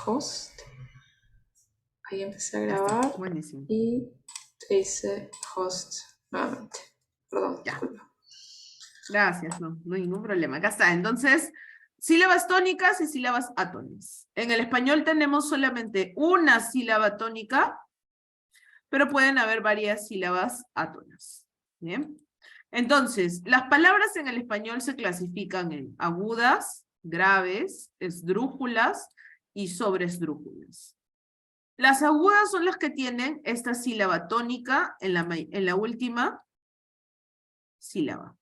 host. Ahí empecé a grabar. Buenísimo. Y te hice host nuevamente. Perdón, Ya. disculpa. Gracias, no hay ningún problema. Acá está. Entonces, sílabas tónicas y sílabas atónicas. En el español tenemos solamente una sílaba tónica, pero pueden haber varias sílabas átonas. ¿Bien? Entonces, las palabras en el español se clasifican en agudas, graves, esdrújulas y sobresdrújulas. Las agudas son las que tienen esta sílaba tónica en la última sílaba.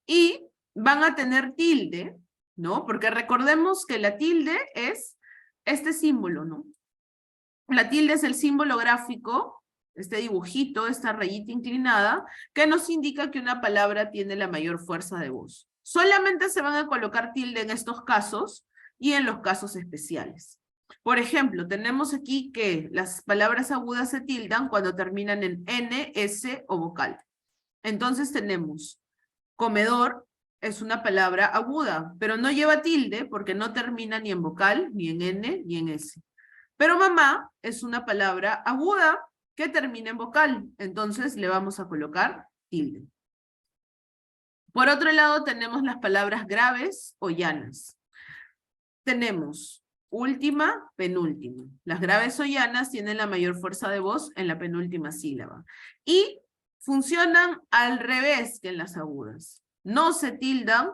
Y van a tener tilde, ¿no? Porque recordemos que la tilde es este símbolo, ¿no? La tilde es el símbolo gráfico, este dibujito, esta rayita inclinada, que nos indica que una palabra tiene la mayor fuerza de voz. Solamente se van a colocar tilde en estos casos y en los casos especiales. Por ejemplo, tenemos aquí que las palabras agudas se tildan cuando terminan en N, S o vocal. Entonces tenemos comedor, es una palabra aguda, pero no lleva tilde porque no termina ni en vocal, ni en N, ni en S. Pero mamá es una palabra aguda que termina en vocal, entonces le vamos a colocar tilde. Por otro lado tenemos las palabras graves o llanas. Tenemos última, penúltima. Las graves o llanas tienen la mayor fuerza de voz en la penúltima sílaba. Y funcionan al revés que en las agudas. No se tildan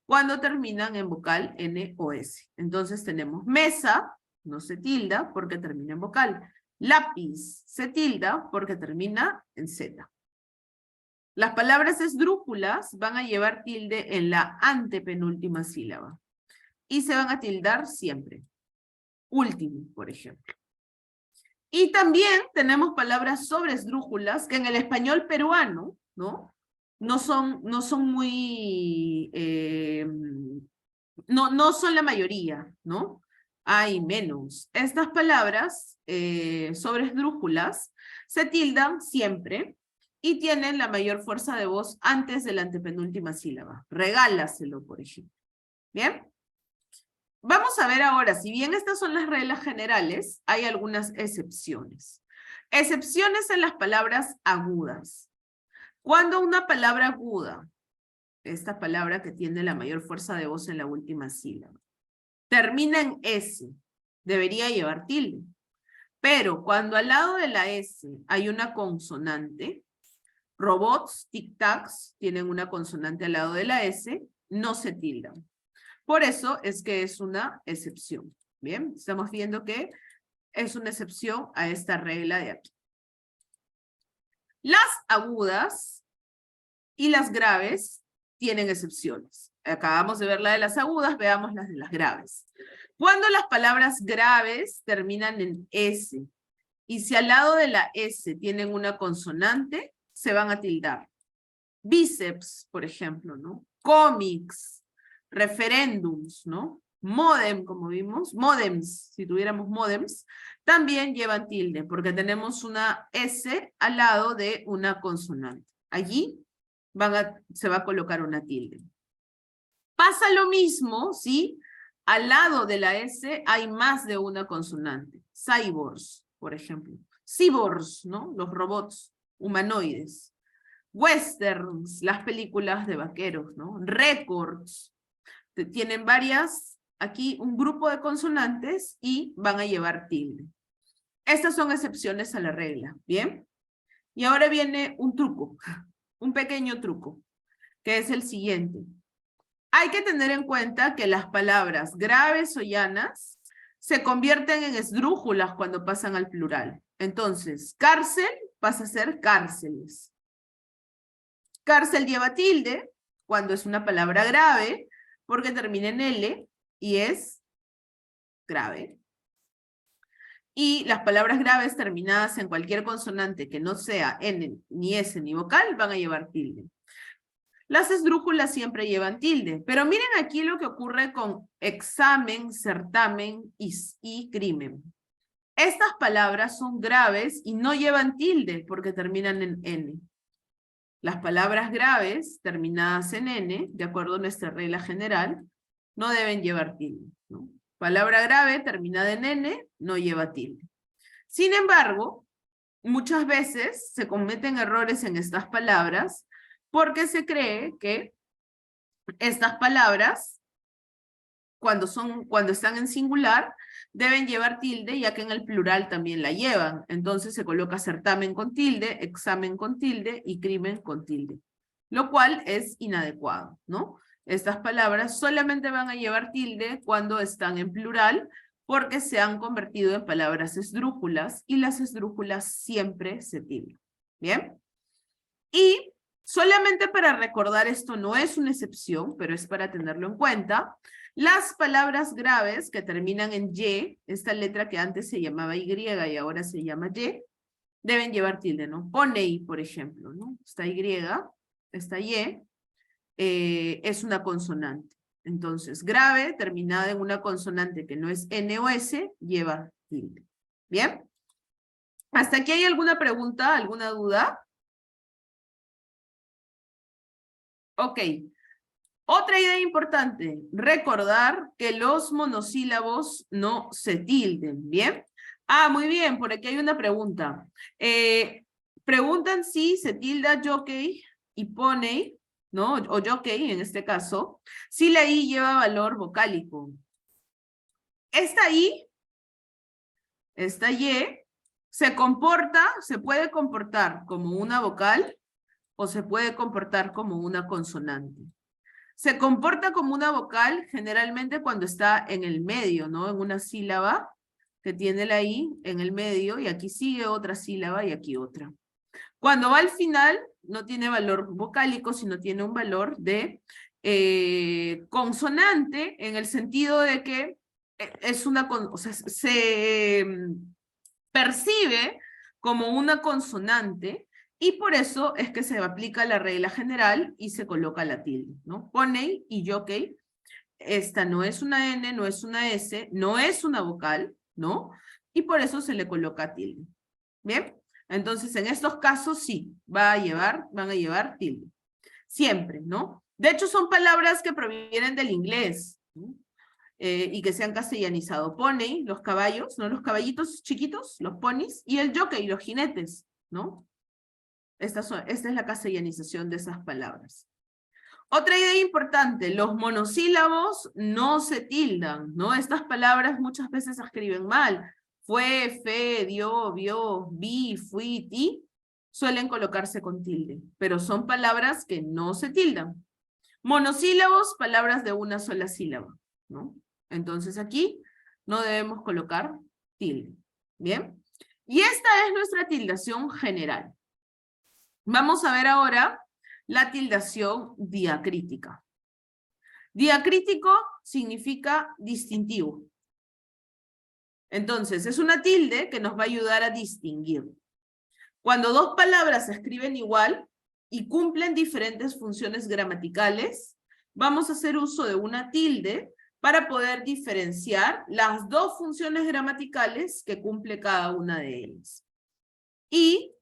cuando terminan en vocal N o S. Entonces tenemos mesa, no se tilda porque termina en vocal. Lápiz se tilda porque termina en Z. Las palabras esdrújulas van a llevar tilde en la antepenúltima sílaba. Y se van a tildar siempre. Último, por ejemplo. Y también tenemos palabras sobresdrújulas que en el español peruano, ¿no? No son muy... no son la mayoría, ¿no? Hay menos. Estas palabras sobresdrújulas se tildan siempre y tienen la mayor fuerza de voz antes de la antepenúltima sílaba. Regálaselo, por ejemplo. ¿Bien? Vamos a ver ahora, si bien estas son las reglas generales, hay algunas excepciones. Excepciones en las palabras agudas. Cuando una palabra aguda, esta palabra que tiene la mayor fuerza de voz en la última sílaba, termina en S, debería llevar tilde. Pero cuando al lado de la S hay una consonante, robots, tic-tacs, tienen una consonante al lado de la S, no se tildan. Por eso es que es una excepción. Bien, estamos viendo que es una excepción a esta regla de aquí. Las agudas y las graves tienen excepciones. Acabamos de ver la de las agudas, veamos las de las graves. Cuando las palabras graves terminan en S y si al lado de la S tienen una consonante, se van a tildar. Bíceps, por ejemplo, ¿no? Cómics, referéndums, ¿no? Modem, como vimos, modems, si tuviéramos modems, también llevan tilde, porque tenemos una S al lado de una consonante. Allí se va a colocar una tilde. Pasa lo mismo, ¿sí? Al lado de la S hay más de una consonante. Cyborgs, por ejemplo. Cyborgs, ¿no? Los robots humanoides. Westerns, las películas de vaqueros, ¿no? Records, tienen varias, aquí un grupo de consonantes y van a llevar tilde. Estas son excepciones a la regla, ¿bien? Y ahora viene un truco, un pequeño truco, que es el siguiente. Hay que tener en cuenta que las palabras graves o llanas se convierten en esdrújulas cuando pasan al plural. Entonces, cárcel pasa a ser cárceles. Cárcel lleva tilde cuando es una palabra grave, porque termina en L y es grave. Y las palabras graves terminadas en cualquier consonante que no sea N, ni S, ni vocal, van a llevar tilde. Las esdrújulas siempre llevan tilde, pero miren aquí lo que ocurre con examen, certamen y crimen. Estas palabras son graves y no llevan tilde porque terminan en N. Las palabras graves, terminadas en N, de acuerdo a nuestra regla general, no deben llevar tilde, ¿no? Palabra grave terminada en N no lleva tilde. Sin embargo, muchas veces se cometen errores en estas palabras porque se cree que estas palabras, cuando están en singular, deben llevar tilde, ya que en el plural también la llevan. Entonces se coloca certamen con tilde, examen con tilde y crimen con tilde, lo cual es inadecuado, ¿no? Estas palabras solamente van a llevar tilde cuando están en plural, porque se han convertido en palabras esdrújulas, y las esdrújulas siempre se tildan. ¿Bien? Y solamente para recordar, esto no es una excepción, pero es para tenerlo en cuenta, las palabras graves que terminan en Y, esta letra que antes se llamaba Y y ahora se llama Y, deben llevar tilde, ¿no? Poney, por ejemplo, ¿no? Esta Y, esta Y, es una consonante. Entonces, grave, terminada en una consonante que no es N o S, lleva tilde. ¿Bien? ¿Hasta aquí hay alguna pregunta, alguna duda? Ok. Otra idea importante, recordar que los monosílabos no se tilden, ¿bien? Ah, muy bien, por aquí hay una pregunta. Preguntan si se tilda jockey y pony, ¿no? O jockey en este caso, si la I lleva valor vocálico. Esta I, esta Y, se puede comportar como una vocal o se puede comportar como una consonante. Se comporta como una vocal generalmente cuando está en el medio, ¿no? En una sílaba que tiene la I en el medio y aquí sigue otra sílaba y aquí otra. Cuando va al final no tiene valor vocálico, sino tiene un valor de consonante en el sentido de que es una, o sea, se percibe como una consonante. Y por eso es que se aplica la regla general y se coloca la tilde, ¿no? Poney y jockey. Esta no es una N, no es una S, no es una vocal, ¿no? Y por eso se le coloca tilde. ¿Bien? Entonces, en estos casos sí, van a llevar tilde. Siempre, ¿no? De hecho, son palabras que provienen del inglés, ¿no? Y que se han castellanizado. Pony, los caballos, ¿no? Los caballitos chiquitos, los ponis, y el jockey, los jinetes, ¿no? Esta es la castellanización de esas palabras. Otra idea importante, los monosílabos no se tildan, ¿no? Estas palabras muchas veces se escriben mal. Fue, fe, dio, vio, vi, fui, ti, suelen colocarse con tilde, pero son palabras que no se tildan. Monosílabos, palabras de una sola sílaba, ¿no? Entonces aquí no debemos colocar tilde, ¿bien? Y esta es nuestra tildación general. Vamos a ver ahora la tildación diacrítica. Diacrítico significa distintivo. Entonces, es una tilde que nos va a ayudar a distinguir. Cuando dos palabras se escriben igual y cumplen diferentes funciones gramaticales, vamos a hacer uso de una tilde para poder diferenciar las dos funciones gramaticales que cumple cada una de ellas. Y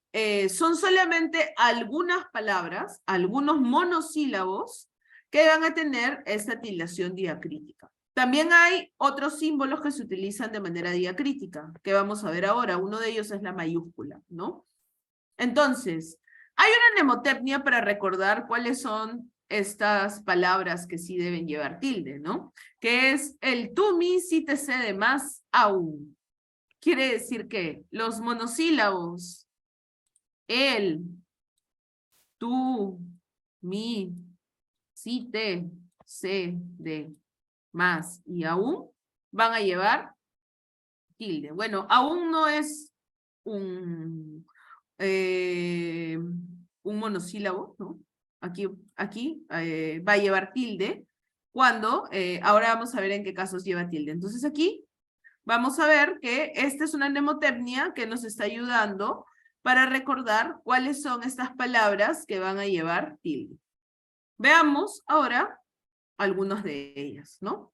son solamente algunas palabras, algunos monosílabos que van a tener esta tildación diacrítica. También hay otros símbolos que se utilizan de manera diacrítica, que vamos a ver ahora. Uno de ellos es la mayúscula, ¿no? Entonces, hay una mnemotecnia para recordar cuáles son estas palabras que sí deben llevar tilde, ¿no? Que es el tú, mi, si, te, sé, de más, aún. Quiere decir que los monosílabos el, tú, mi, si, te, se, de, más y aún van a llevar tilde. Bueno, aún no es un monosílabo, ¿no? Aquí va a llevar tilde cuando, ahora vamos a ver en qué casos lleva tilde. Entonces aquí vamos a ver que esta es una mnemotecnia que nos está ayudando para recordar cuáles son estas palabras que van a llevar tilde. Veamos ahora algunas de ellas, ¿no?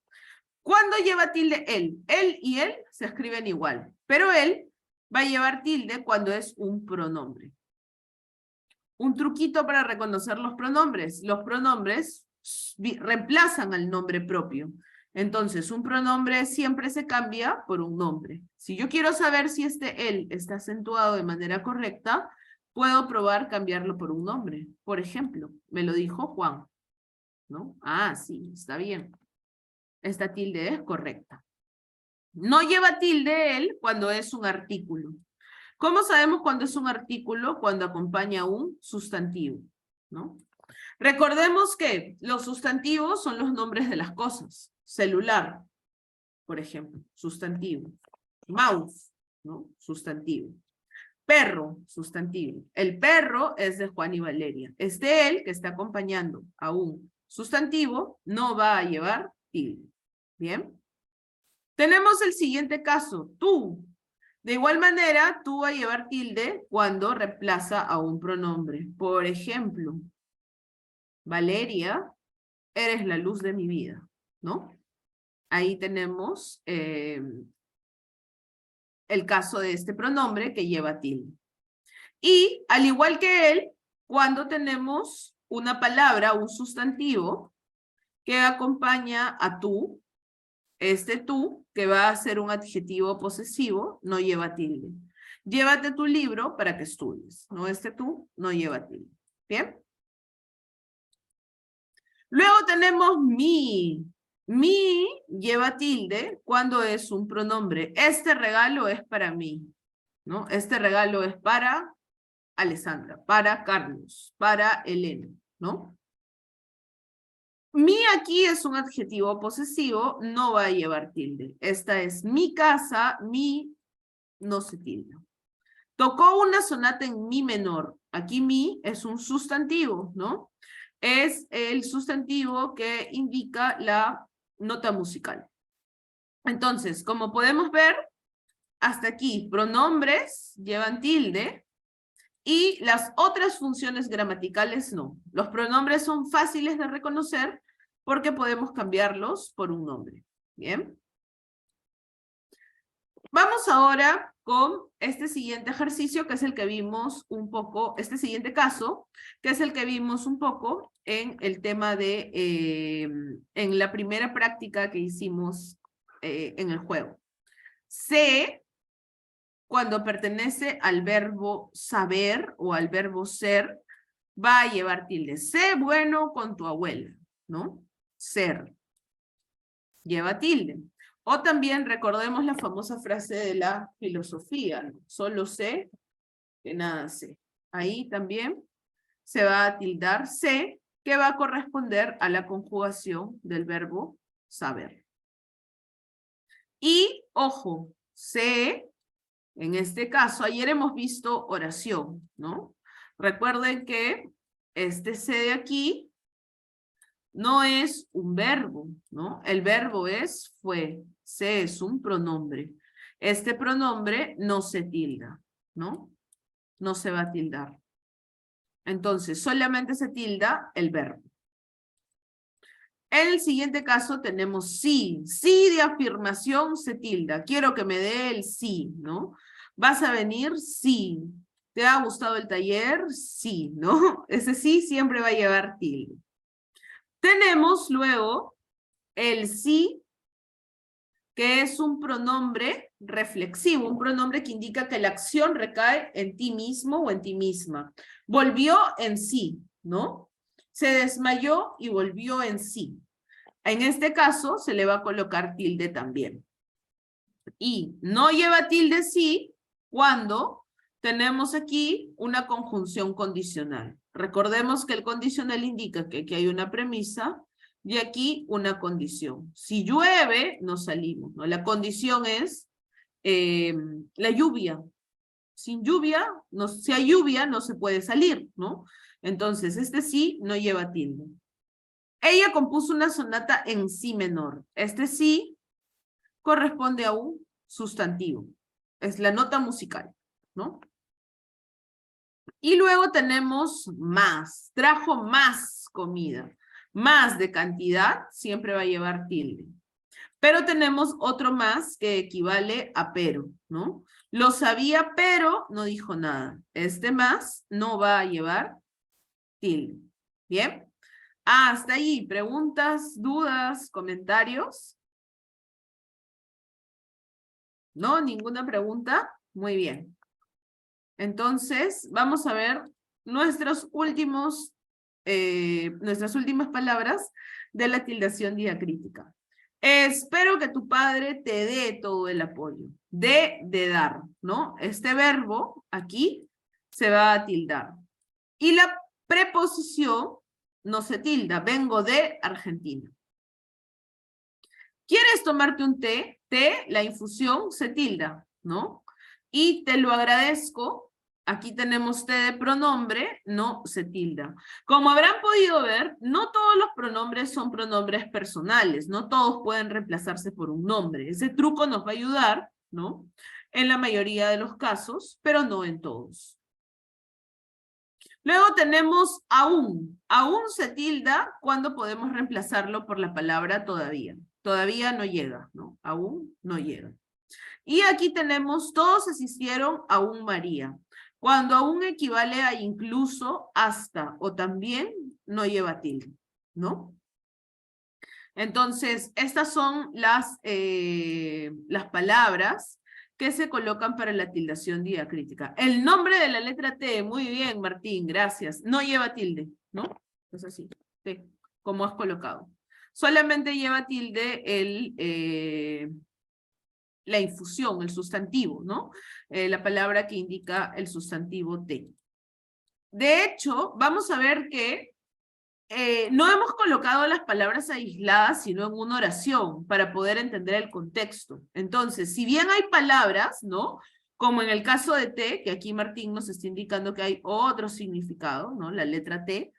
¿Cuándo lleva tilde él? Él y él se escriben igual, pero él va a llevar tilde cuando es un pronombre. Un truquito para reconocer los pronombres. Los pronombres reemplazan al nombre propio. Entonces, un pronombre siempre se cambia por un nombre. Si yo quiero saber si este él está acentuado de manera correcta, puedo probar cambiarlo por un nombre. Por ejemplo, me lo dijo Juan, ¿no? Ah, sí, está bien. Esta tilde es correcta. No lleva tilde él cuando es un artículo. ¿Cómo sabemos cuando es un artículo? Cuando acompaña un sustantivo, ¿no? Recordemos que los sustantivos son los nombres de las cosas. Celular, por ejemplo, sustantivo. Mouse, ¿no? Sustantivo. Perro, sustantivo. El perro es de Juan y Valeria. Él que está acompañando a un sustantivo no va a llevar tilde. ¿Bien? Tenemos el siguiente caso, tú. De igual manera, tú va a llevar tilde cuando reemplaza a un pronombre. Por ejemplo, Valeria, eres la luz de mi vida, ¿no? Ahí tenemos el caso de este pronombre que lleva tilde. Y al igual que él, cuando tenemos una palabra, un sustantivo, que acompaña a tú, este tú, que va a ser un adjetivo posesivo, no lleva tilde. Llévate tu libro para que estudies, ¿no? Este tú no lleva tilde. ¿Bien? Luego tenemos mi. Mi lleva tilde cuando es un pronombre. Este regalo es para mí, ¿no? Este regalo es para Alessandra, para Carlos, para Elena, ¿no? Mi aquí es un adjetivo posesivo, no va a llevar tilde. Esta es mi casa, mi no se tilda. Tocó una sonata en mi menor. Aquí mi es un sustantivo, ¿no? Es el sustantivo que indica la nota musical. Entonces, como podemos ver, hasta aquí pronombres llevan tilde y las otras funciones gramaticales no. Los pronombres son fáciles de reconocer porque podemos cambiarlos por un nombre. ¿Bien? Vamos ahora con este siguiente ejercicio, que es el que vimos un poco, este siguiente caso, que es el que vimos un poco en el tema de, en la primera práctica que hicimos en el juego. Sé, cuando pertenece al verbo saber o al verbo ser, va a llevar tilde. Sé bueno con tu abuela, ¿no? Ser. Lleva tilde. O también recordemos la famosa frase de la filosofía, ¿no? Solo sé que nada sé. Ahí también se va a tildar sé, que va a corresponder a la conjugación del verbo saber. Y, ojo, sé, en este caso, ayer hemos visto oración, ¿no? Recuerden que este sé de aquí no es un verbo, ¿no? El verbo es fue, sé es un pronombre. Este pronombre no se tilda, ¿no? No se va a tildar. Entonces, solamente se tilda el verbo. En el siguiente caso tenemos sí. Sí de afirmación se tilda. Quiero que me dé el sí, ¿no? ¿Vas a venir? Sí. ¿Te ha gustado el taller? Sí, ¿no? Ese sí siempre va a llevar tilde. Tenemos luego el sí, que es un pronombre reflexivo, un pronombre que indica que la acción recae en ti mismo o en ti misma. Volvió en sí, ¿no? Se desmayó y volvió en sí. En este caso se le va a colocar tilde también. Y no lleva tilde sí cuando tenemos aquí una conjunción condicional. Recordemos que el condicional indica que aquí hay una premisa y aquí una condición. Si llueve, no salimos, ¿no? La condición es la lluvia. Sin lluvia, no, si hay lluvia, no se puede salir, ¿no? Entonces, este sí no lleva tilde. Ella compuso una sonata en si menor. Este sí corresponde a un sustantivo. Es la nota musical, ¿no? Y luego tenemos más. Trajo más comida. Más de cantidad siempre va a llevar tilde. Pero tenemos otro más que equivale a pero, ¿no? Lo sabía, pero no dijo nada. Este más no va a llevar tilde. ¿Bien? Hasta ahí. ¿Preguntas, dudas, comentarios? ¿No? ¿Ninguna pregunta? Muy bien. Entonces, vamos a ver nuestras últimas palabras de la tildación diacrítica. Espero que tu padre te dé todo el apoyo. De dar, ¿no? Este verbo aquí se va a tildar. Y la preposición no se tilda. Vengo de Argentina. ¿Quieres tomarte un té? Té, la infusión se tilda, ¿no? Y te lo agradezco. Aquí tenemos té de pronombre, no se tilda. Como habrán podido ver, no todos los pronombres son pronombres personales, no todos pueden reemplazarse por un nombre. Ese truco nos va a ayudar, ¿no? En la mayoría de los casos, pero no en todos. Luego tenemos aún. Aún se tilda cuando podemos reemplazarlo por la palabra todavía. Todavía no llega, ¿no? Aún no llega. Y aquí tenemos, todos asistieron aún María. Cuando aún equivale a incluso, hasta o también, no lleva tilde, ¿no? Entonces, estas son las palabras que se colocan para la tildación diacrítica. El nombre de la letra T, muy bien, Martín, gracias. No lleva tilde, ¿no? Es así, T, como has colocado. Solamente lleva tilde la infusión, el sustantivo, ¿no? La palabra que indica el sustantivo T. De hecho, vamos a ver que no hemos colocado las palabras aisladas, sino en una oración, para poder entender el contexto. Entonces, si bien hay palabras, ¿no? Como en el caso de T, que aquí Martín nos está indicando que hay otro significado, ¿no? La letra T.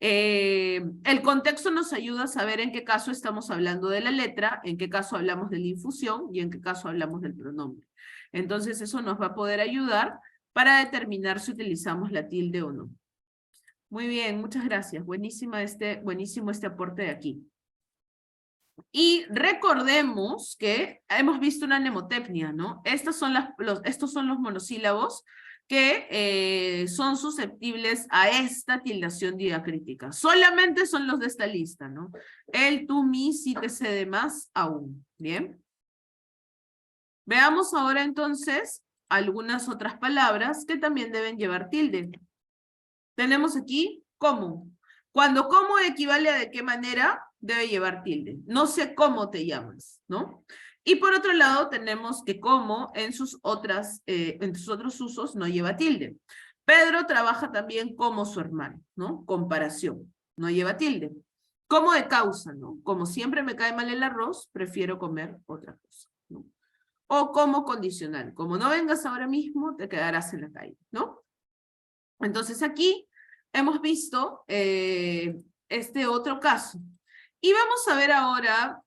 El contexto nos ayuda a saber en qué caso estamos hablando de la letra, en qué caso hablamos de la infusión y en qué caso hablamos del pronombre. Entonces, eso nos va a poder ayudar para determinar si utilizamos la tilde o no. Muy bien, muchas gracias. Buenísimo este aporte de aquí. Y recordemos que hemos visto una mnemotecnia, ¿no? Estos son los monosílabos que son susceptibles a esta tildación diacrítica. Solamente son los de esta lista, ¿no? El, tú, mi, si, te, se, demás, aún. ¿Bien? Veamos ahora entonces algunas otras palabras que también deben llevar tilde. Tenemos aquí cómo. Cuando cómo equivale a de qué manera, debe llevar tilde. No sé cómo te llamas, ¿no? Y por otro lado tenemos que cómo en sus otros usos no lleva tilde. Pedro trabaja también como su hermano, ¿no? Comparación, no lleva tilde. Como de causa, ¿no? Como siempre me cae mal el arroz, prefiero comer otra cosa, ¿no? O como condicional, como no vengas ahora mismo, te quedarás en la calle, ¿no? Entonces aquí hemos visto este otro caso. Y vamos a ver ahora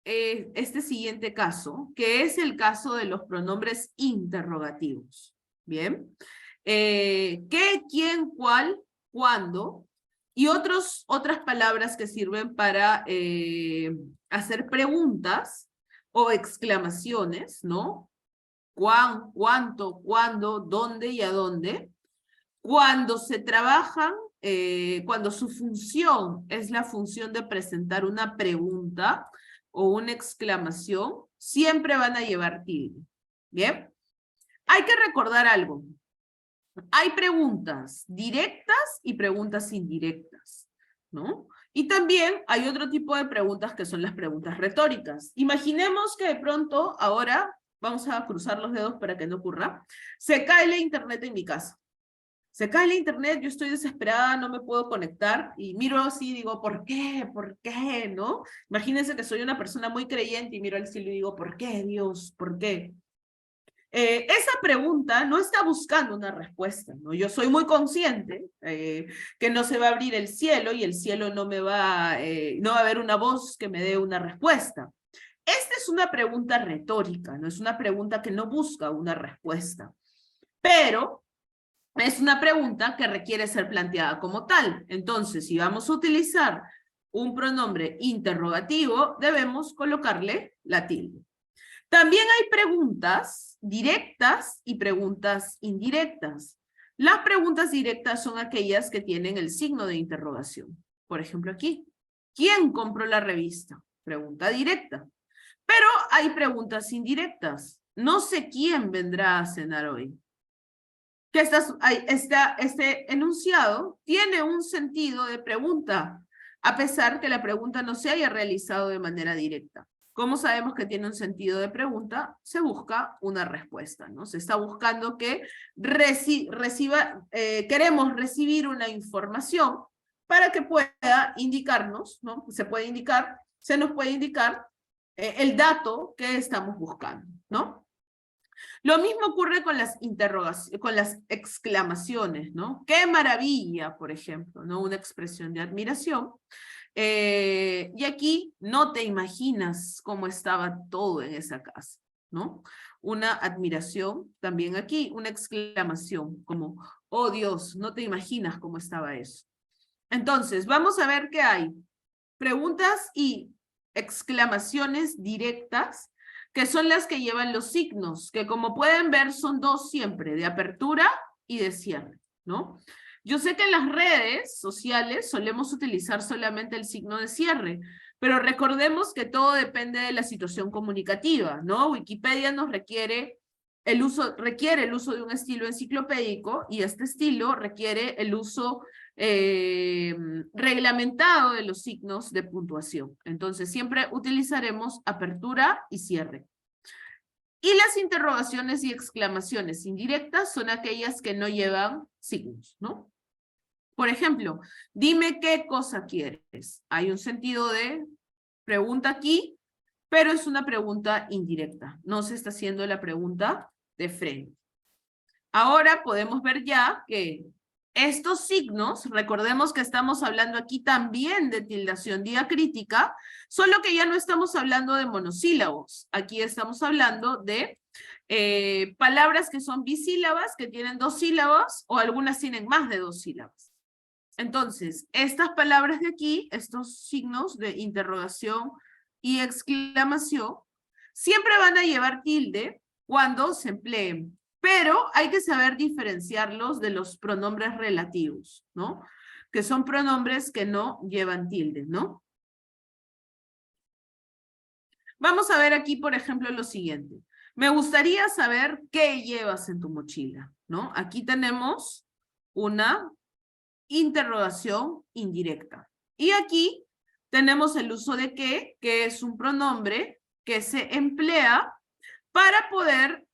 este siguiente caso, que es el caso de los pronombres interrogativos. ¿Bien? ¿Qué, quién, cuál, cuándo? Y otras palabras que sirven para hacer preguntas o exclamaciones, ¿no? ¿Cuán, cuánto, cuándo, dónde y a dónde? Cuando se trabajan, cuando su función es la función de presentar una pregunta o una exclamación, siempre van a llevar tilde. ¿Bien? Hay que recordar algo. Hay preguntas directas y preguntas indirectas, ¿no? Y también hay otro tipo de preguntas que son las preguntas retóricas. Imaginemos que de pronto, ahora, vamos a cruzar los dedos para que no ocurra, se cae la internet en mi casa. Se cae el internet, yo estoy desesperada, no me puedo conectar, y miro así y digo, ¿por qué? ¿Por qué? ¿No? Imagínense que soy una persona muy creyente y miro al cielo y digo, ¿por qué, Dios? ¿Por qué? Esa pregunta no está buscando una respuesta, ¿no? Yo soy muy consciente que no se va a abrir el cielo y el cielo no va a haber una voz que me dé una respuesta. Esta es una pregunta retórica, no es una pregunta que no busca una respuesta, pero es una pregunta que requiere ser planteada como tal. Entonces, si vamos a utilizar un pronombre interrogativo, debemos colocarle la tilde. También hay preguntas directas y preguntas indirectas. Las preguntas directas son aquellas que tienen el signo de interrogación. Por ejemplo, aquí. ¿Quién compró la revista? Pregunta directa. Pero hay preguntas indirectas. no sé quién vendrá a cenar hoy. Que este enunciado tiene un sentido de pregunta, a pesar que la pregunta no se haya realizado de manera directa. ¿Cómo sabemos que tiene un sentido de pregunta? Se busca una respuesta, ¿no? Se está buscando que queremos recibir una información para que pueda indicarnos, ¿no? Se nos puede indicar el dato que estamos buscando, ¿no? Lo mismo ocurre con las interrogaciones, con las exclamaciones, ¿no? ¡Qué maravilla!, por ejemplo, ¿no? Una expresión de admiración. Y aquí no te imaginas cómo estaba todo en esa casa, ¿no? Una admiración, también aquí, una exclamación, como, oh Dios, no te imaginas cómo estaba eso. Entonces, vamos a ver qué hay. Preguntas y exclamaciones directas, que son las que llevan los signos, que como pueden ver son dos siempre, de apertura y de cierre, ¿no? Yo sé que en las redes sociales solemos utilizar solamente el signo de cierre, pero recordemos que todo depende de la situación comunicativa, ¿no? Wikipedia nos requiere el uso de un estilo enciclopédico y este estilo requiere el uso reglamentado de los signos de puntuación. Entonces, siempre utilizaremos apertura y cierre. Y las interrogaciones y exclamaciones indirectas son aquellas que no llevan signos, ¿no? Por ejemplo, dime qué cosa quieres. Hay un sentido de pregunta aquí, pero es una pregunta indirecta. No se está haciendo la pregunta de frente. Ahora podemos ver ya que estos signos, recordemos que estamos hablando aquí también de tildación diacrítica, solo que ya no estamos hablando de monosílabos. Aquí estamos hablando de palabras que son bisílabas, que tienen dos sílabas, o algunas tienen más de dos sílabas. Entonces, estas palabras de aquí, estos signos de interrogación y exclamación, siempre van a llevar tilde cuando se empleen. Pero hay que saber diferenciarlos de los pronombres relativos, ¿no? Que son pronombres que no llevan tilde, ¿no? Vamos a ver aquí, por ejemplo, lo siguiente. Me gustaría saber qué llevas en tu mochila, ¿no? Aquí tenemos una interrogación indirecta. Y aquí tenemos el uso de qué, que es un pronombre que se emplea para poder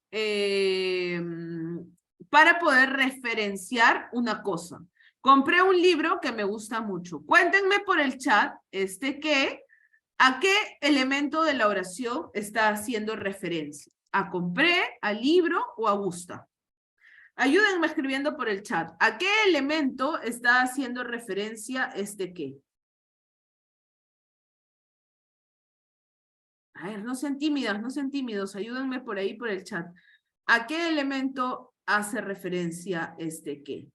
referenciar una cosa. Compré un libro que me gusta mucho. Cuéntenme por el chat ¿a qué elemento de la oración está haciendo referencia? ¿A compré, al libro o a gusta? Ayúdenme escribiendo por el chat. ¿A qué elemento está haciendo referencia qué? A ver, no sean tímidas, no sean tímidos. Ayúdenme por ahí por el chat. ¿A qué elemento hace referencia qué?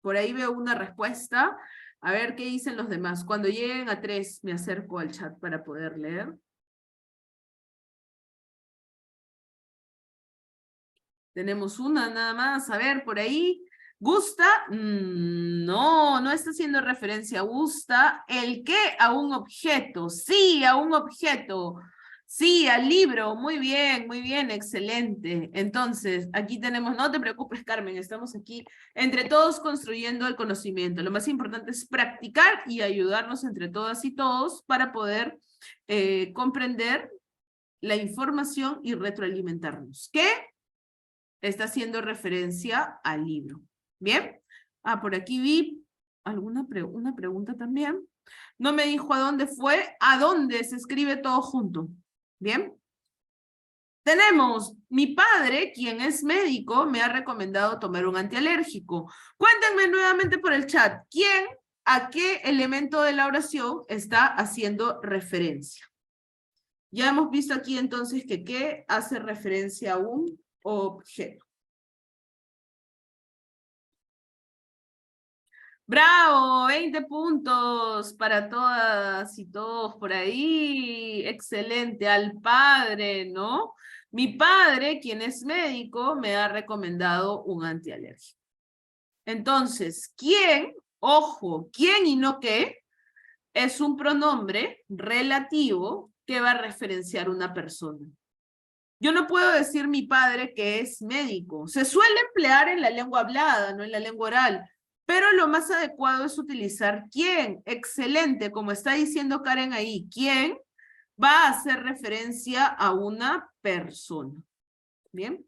Por ahí veo una respuesta. A ver qué dicen los demás. Cuando lleguen a 3, me acerco al chat para poder leer. Tenemos una nada más. A ver, por ahí. ¿Gusta? No, no está haciendo referencia a gusta. ¿El qué? A un objeto. Sí, a un objeto. Sí, al libro. Muy bien, excelente. Entonces, aquí tenemos, no te preocupes, Carmen, estamos aquí entre todos construyendo el conocimiento. Lo más importante es practicar y ayudarnos entre todas y todos para poder comprender la información y retroalimentarnos. ¿Qué? Está haciendo referencia al libro. ¿Bien? Por aquí vi una pregunta también. No me dijo a dónde fue. ¿A dónde? Se escribe todo junto. ¿Bien? Tenemos, mi padre, quien es médico, me ha recomendado tomar un antialérgico. Cuéntenme nuevamente por el chat, a qué elemento de la oración está haciendo referencia? Ya hemos visto aquí entonces que qué hace referencia a un objeto. ¡Bravo! 20 puntos para todas y todos por ahí. Excelente. Al padre, ¿no? Mi padre, quien es médico, me ha recomendado un antialérgico. Entonces, ¿quién? Ojo, ¿quién y no qué? Es un pronombre relativo que va a referenciar una persona. Yo no puedo decir mi padre que es médico. Se suele emplear en la lengua hablada, no en la lengua oral. Pero lo más adecuado es utilizar quién. Excelente, como está diciendo Karen ahí. ¿Quién? Va a hacer referencia a una persona. ¿Bien?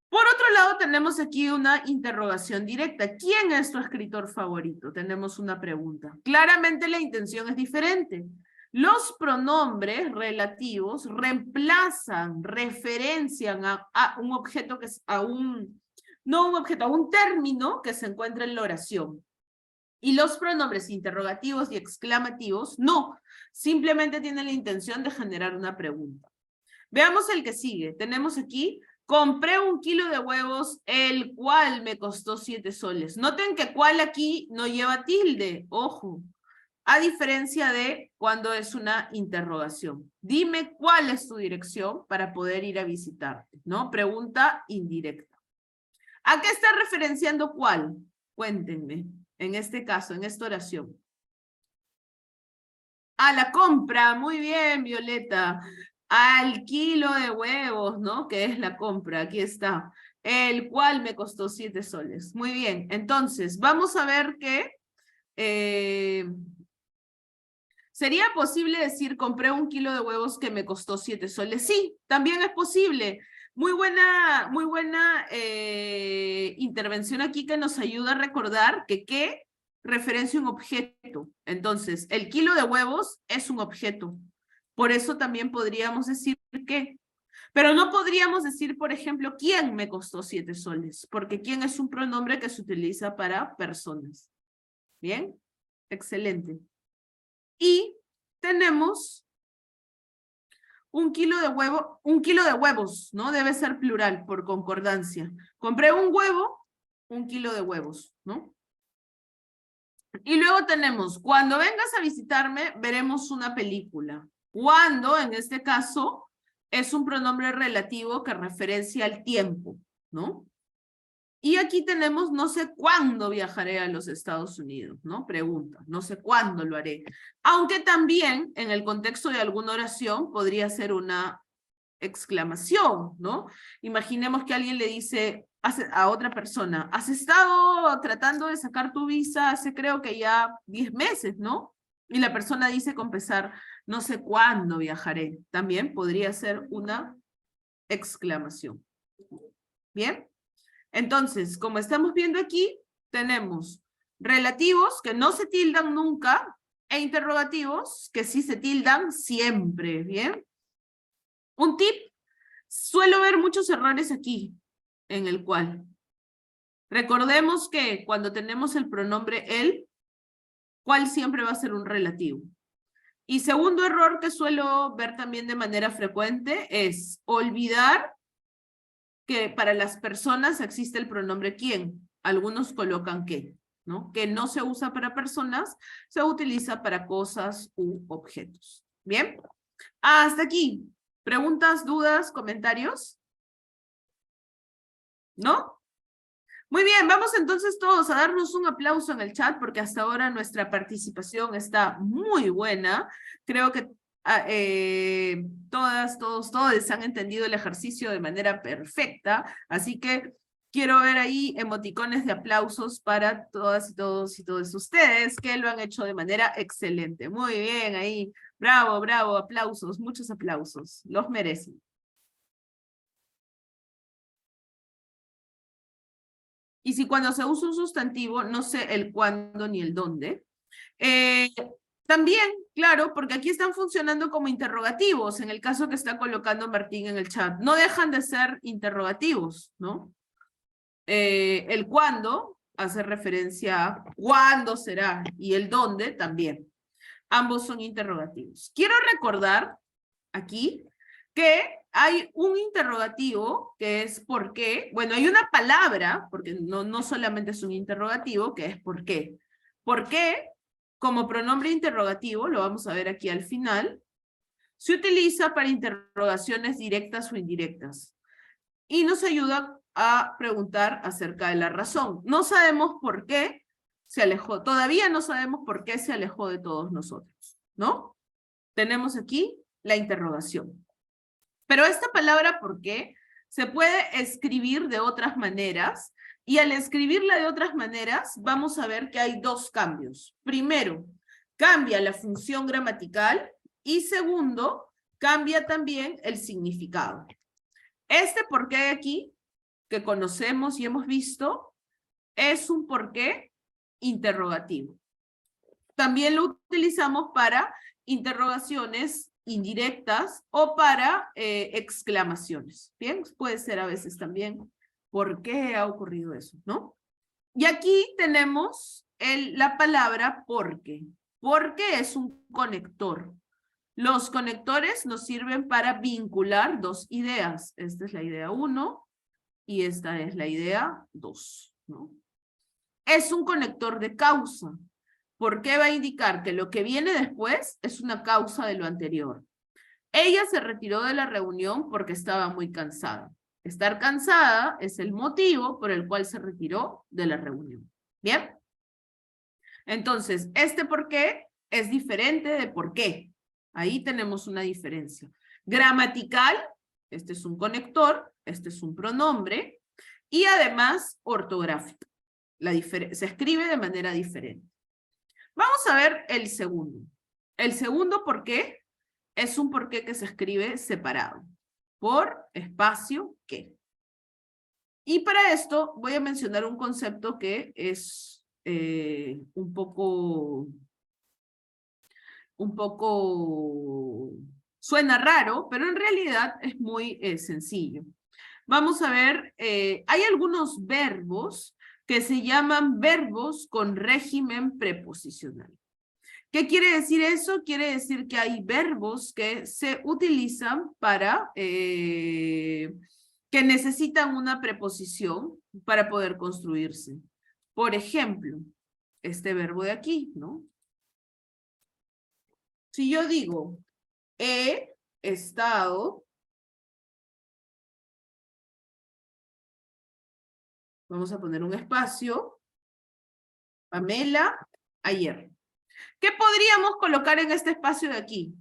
Por otro lado, tenemos aquí una interrogación directa. ¿Quién es tu escritor favorito? Tenemos una pregunta. Claramente la intención es diferente. Los pronombres relativos reemplazan, referencian a un objeto que es no un objeto, a un término que se encuentra en la oración. Y los pronombres interrogativos y exclamativos no, simplemente tienen la intención de generar una pregunta. Veamos el que sigue. Tenemos aquí, compré 1 kilo de huevos, el cual me costó 7 soles. Noten que cual aquí no lleva tilde, ojo. A diferencia de cuando es una interrogación. Dime cuál es tu dirección para poder ir a visitarte, ¿no? Pregunta indirecta. ¿A qué está referenciando cuál? Cuéntenme, en este caso, en esta oración. A la compra, muy bien, Violeta. Al kilo de huevos, ¿no? Que es la compra, aquí está. El cual me costó 7 soles. Muy bien, entonces, vamos a ver que ¿sería posible decir compré 1 kilo de huevos que me costó 7 soles? Sí, también es posible. Muy buena intervención aquí que nos ayuda a recordar que ¿qué? Referencia un objeto. Entonces, el kilo de huevos es un objeto. Por eso también podríamos decir que. Pero no podríamos decir, por ejemplo, ¿quién me costó 7 soles? Porque ¿quién es un pronombre que se utiliza para personas? ¿Bien? Excelente. Y tenemos 1 kilo de huevo, 1 kilo de huevos, ¿no? Debe ser plural por concordancia. Compré un huevo, 1 kilo de huevos, ¿no? Y luego tenemos, cuando vengas a visitarme, veremos una película. Cuando, en este caso, es un pronombre relativo que referencia al tiempo, ¿no? Y aquí tenemos, no sé cuándo viajaré a los Estados Unidos, ¿no? Pregunta, no sé cuándo lo haré. Aunque también, en el contexto de alguna oración, podría ser una exclamación, ¿no? Imaginemos que alguien le dice a otra persona, has estado tratando de sacar tu visa hace creo que ya 10 meses, ¿no? Y la persona dice con pesar, no sé cuándo viajaré. También podría ser una exclamación. ¿Bien? Entonces, como estamos viendo aquí, tenemos relativos que no se tildan nunca e interrogativos que sí se tildan siempre, ¿bien? Un tip, suelo ver muchos errores aquí, en el cual. Recordemos que cuando tenemos el pronombre él, ¿cuál siempre va a ser un relativo? Y segundo error que suelo ver también de manera frecuente es olvidar que para las personas existe el pronombre quién. Algunos colocan qué, ¿no? Que no se usa para personas, se utiliza para cosas u objetos. ¿Bien? Hasta aquí. ¿Preguntas, dudas, comentarios? ¿No? Muy bien, vamos entonces todos a darnos un aplauso en el chat porque hasta ahora nuestra participación está muy buena. Creo que todos han entendido el ejercicio de manera perfecta, así que quiero ver ahí emoticones de aplausos para todas y todos ustedes que lo han hecho de manera excelente. Muy bien, ahí, bravo, bravo, aplausos, muchos aplausos, los merecen. Y si cuando se usa un sustantivo, no sé el cuándo ni el dónde. También, claro, porque aquí están funcionando como interrogativos, en el caso que está colocando Martín en el chat. No dejan de ser interrogativos, ¿no? El cuándo hace referencia a cuándo será, y el dónde también. Ambos son interrogativos. Quiero recordar aquí que hay un interrogativo que es ¿por qué? Bueno, hay una palabra, porque no solamente es un interrogativo, que es ¿por qué? ¿Por qué? Como pronombre interrogativo, lo vamos a ver aquí al final, se utiliza para interrogaciones directas o indirectas. Y nos ayuda a preguntar acerca de la razón. No sabemos por qué se alejó, todavía no sabemos por qué se alejó de todos nosotros, ¿no? Tenemos aquí la interrogación. Pero esta palabra ¿por qué? Se puede escribir de otras maneras, y al escribirla de otras maneras vamos a ver que hay dos cambios. Primero, cambia la función gramatical, y segundo, cambia también el significado. Este por qué aquí, que conocemos y hemos visto, es un por qué interrogativo. También lo utilizamos para interrogaciones indirectas o para exclamaciones. Bien, puede ser a veces también ¿por qué ha ocurrido eso? ¿No? Y aquí tenemos la palabra porque. Porque es un conector. Los conectores nos sirven para vincular dos ideas. Esta es la idea 1 y esta es la idea 2, ¿no? Es un conector de causa. ¿Por qué va a indicar que lo que viene después es una causa de lo anterior? Ella se retiró de la reunión porque estaba muy cansada. Estar cansada es el motivo por el cual se retiró de la reunión. ¿Bien? Entonces, este por qué es diferente de por qué. Ahí tenemos una diferencia. Gramatical, este es un conector, este es un pronombre, y además ortográfico. Se escribe de manera diferente. Vamos a ver el segundo. El segundo por qué es un por qué que se escribe separado. Por espacio qué. Y para esto voy a mencionar un concepto que es un poco suena raro, pero en realidad es muy sencillo. Vamos a ver, hay algunos verbos que se llaman verbos con régimen preposicional. ¿Qué quiere decir eso? Quiere decir que hay verbos que se utilizan para, que necesitan una preposición para poder construirse. Por ejemplo, este verbo de aquí, ¿no? Si yo digo, he estado, vamos a poner un espacio, Pamela, ayer. ¿Qué podríamos colocar en este espacio de aquí?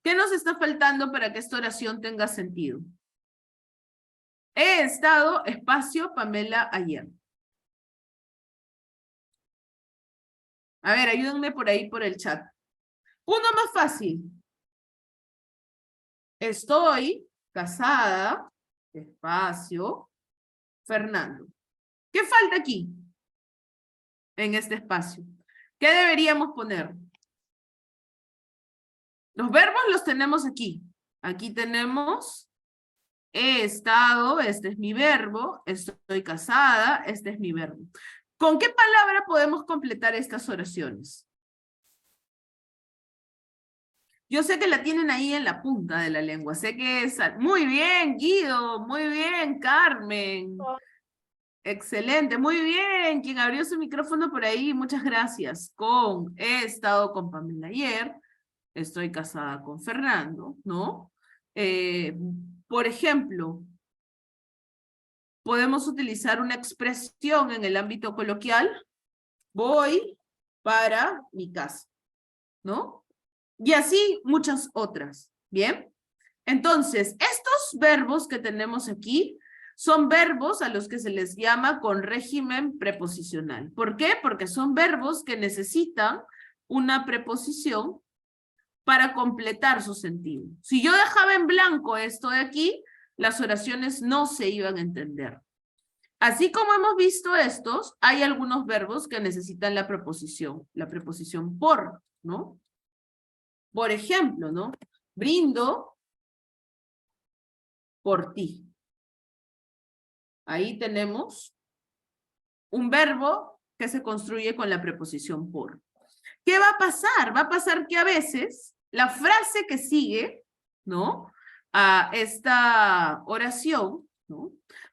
¿Qué nos está faltando para que esta oración tenga sentido? He estado, espacio, Pamela, ayer. A ver, ayúdenme por ahí por el chat. Uno más fácil. Estoy casada, espacio, Fernando. ¿Qué falta aquí? En este espacio. ¿Qué deberíamos poner? Los verbos los tenemos aquí. Aquí tenemos he estado, este es mi verbo, estoy casada, este es mi verbo. ¿Con qué palabra podemos completar estas oraciones? Yo sé que la tienen ahí en la punta de la lengua, sé que es... Muy bien, Guido, muy bien, Carmen. Excelente, muy bien. Quien abrió su micrófono por ahí, muchas gracias. He estado con Pamela ayer, estoy casada con Fernando, ¿no? Por ejemplo, podemos utilizar una expresión en el ámbito coloquial, voy para mi casa, ¿no? Y así muchas otras, ¿bien? Entonces, estos verbos que tenemos aquí son verbos a los que se les llama con régimen preposicional. ¿Por qué? Porque son verbos que necesitan una preposición para completar su sentido. Si yo dejaba en blanco esto de aquí, las oraciones no se iban a entender. Así como hemos visto estos, hay algunos verbos que necesitan la preposición por, ¿no? Por ejemplo, ¿no? Brindo por ti. Ahí tenemos un verbo que se construye con la preposición por. ¿Qué va a pasar? Va a pasar que a veces la frase que sigue, ¿no? A esta oración, ¿no?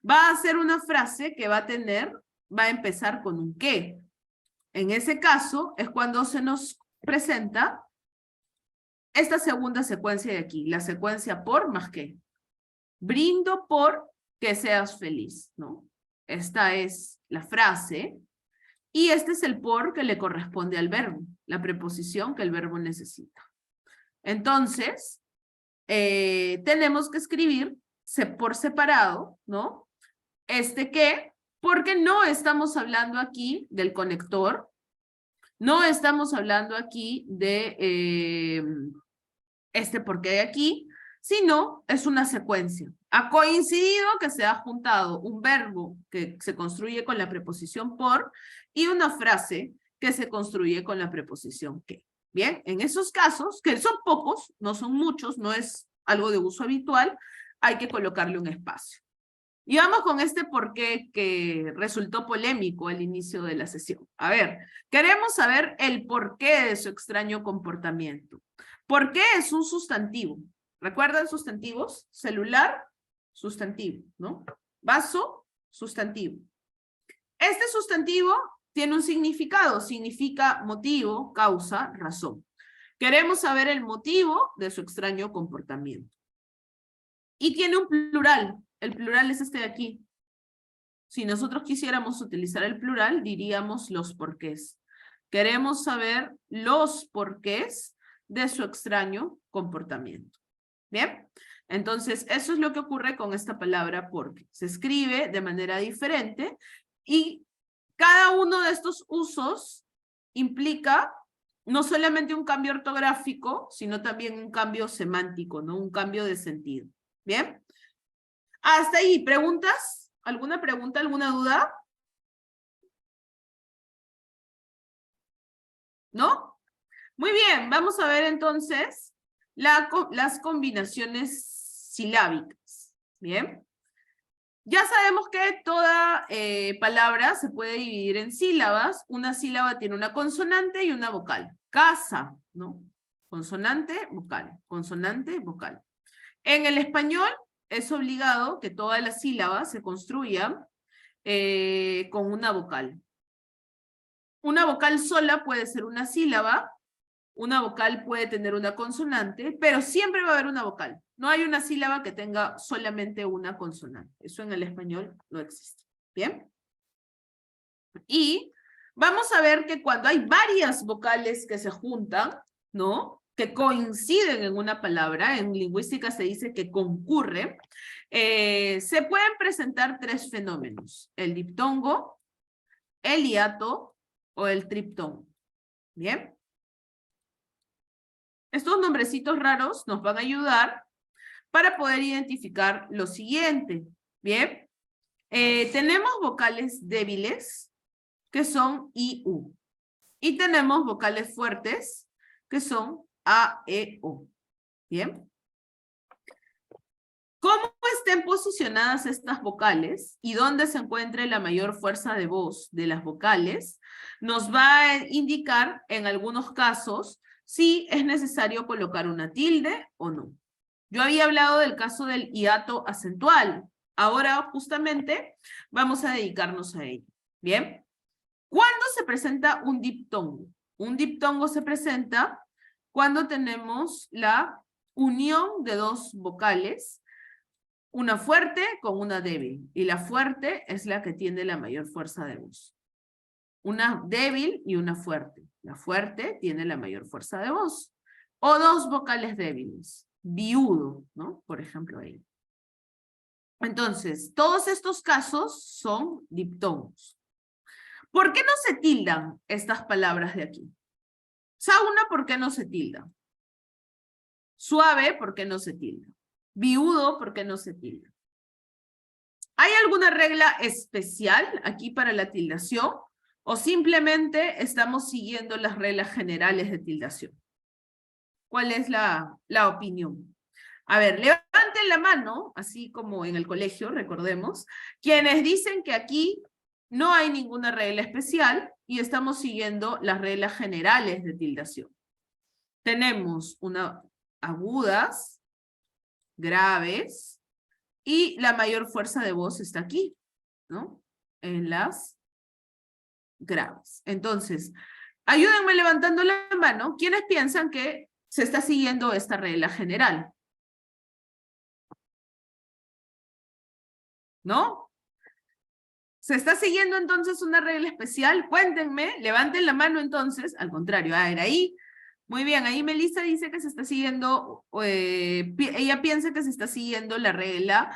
Va a ser una frase que va a empezar con un qué. En ese caso es cuando se nos presenta esta segunda secuencia de aquí, la secuencia por más qué. Brindo por que seas feliz, ¿no? Esta es la frase y este es el por que le corresponde al verbo. la preposición que el verbo necesita. Entonces, tenemos que escribir por separado, ¿no? Que, porque no estamos hablando aquí del conector, no estamos hablando aquí de por qué de aquí, sino es una secuencia. Ha coincidido que se ha juntado un verbo que se construye con la preposición por y una frase que se construye con la preposición que. Bien, en esos casos, que son pocos, no son muchos, no es algo de uso habitual, hay que colocarle un espacio. Y vamos con este porqué que resultó polémico al inicio de la sesión. A ver, queremos saber el porqué de su extraño comportamiento. ¿Por qué es un sustantivo? ¿Recuerdan sustantivos? Celular, sustantivo, ¿no? Vaso, sustantivo. Este sustantivo tiene un significado, significa motivo, causa, razón. Queremos saber el motivo de su extraño comportamiento. Y tiene un plural. El plural es este de aquí. Si nosotros quisiéramos utilizar el plural, diríamos los porqués. Queremos saber los porqués de su extraño comportamiento. ¿Bien? Entonces, eso es lo que ocurre con esta palabra porque. Se escribe de manera diferente y cada uno de estos usos implica no solamente un cambio ortográfico, sino también un cambio semántico, ¿no? Un cambio de sentido. ¿Bien? Hasta ahí, ¿preguntas? ¿Alguna pregunta, alguna duda? ¿No? Muy bien, vamos a ver entonces las combinaciones silábicas. Bien. Ya sabemos que toda palabra se puede dividir en sílabas. Una sílaba tiene una consonante y una vocal. Casa, ¿no? Consonante, vocal. Consonante, vocal. En el español es obligado que todas las sílabas se construyan con una vocal. Una vocal sola puede ser una sílaba, una vocal puede tener una consonante, pero siempre va a haber una vocal. No hay una sílaba que tenga solamente una consonante. Eso en el español no existe. ¿Bien? Y vamos a ver que cuando hay varias vocales que se juntan, ¿no? Que coinciden en una palabra, en lingüística se dice que concurren, se pueden presentar tres fenómenos: el diptongo, el hiato o el triptongo. ¿Bien? Estos nombrecitos raros nos van a ayudar para poder identificar lo siguiente. ¿Bien? Tenemos vocales débiles, que son I, U. Y tenemos vocales fuertes, que son A, E, O. ¿Bien? Cómo estén posicionadas estas vocales y dónde se encuentre la mayor fuerza de voz de las vocales, nos va a indicar en algunos casos si es necesario colocar una tilde o no. Yo había hablado del caso del hiato acentual. Ahora justamente vamos a dedicarnos a ello. ¿Bien? ¿Cuándo se presenta un diptongo? Un diptongo se presenta cuando tenemos la unión de dos vocales, una fuerte con una débil, y la fuerte es la que tiene la mayor fuerza de voz. Una débil y una fuerte. La fuerte tiene la mayor fuerza de voz. O dos vocales débiles. Viudo, ¿no? Por ejemplo, ahí. Entonces, todos estos casos son diptongos. ¿Por qué no se tildan estas palabras de aquí? Sauna, ¿por qué no se tilda? Suave, ¿por qué no se tilda? Viudo, ¿por qué no se tilda? ¿Hay alguna regla especial aquí para la tildación? ¿O simplemente estamos siguiendo las reglas generales de tildación? ¿Cuál es la opinión? A ver, levanten la mano, así como en el colegio, recordemos, quienes dicen que aquí no hay ninguna regla especial y estamos siguiendo las reglas generales de tildación. Tenemos agudas, graves, y la mayor fuerza de voz está aquí, ¿no? En las graves. Entonces, ayúdenme levantando la mano, ¿quiénes piensan que se está siguiendo esta regla general? ¿No? ¿Se está siguiendo entonces una regla especial? Cuéntenme, levanten la mano entonces. Al contrario, era ahí. Muy bien, ahí Melissa dice que se está siguiendo, ella piensa que se está siguiendo la regla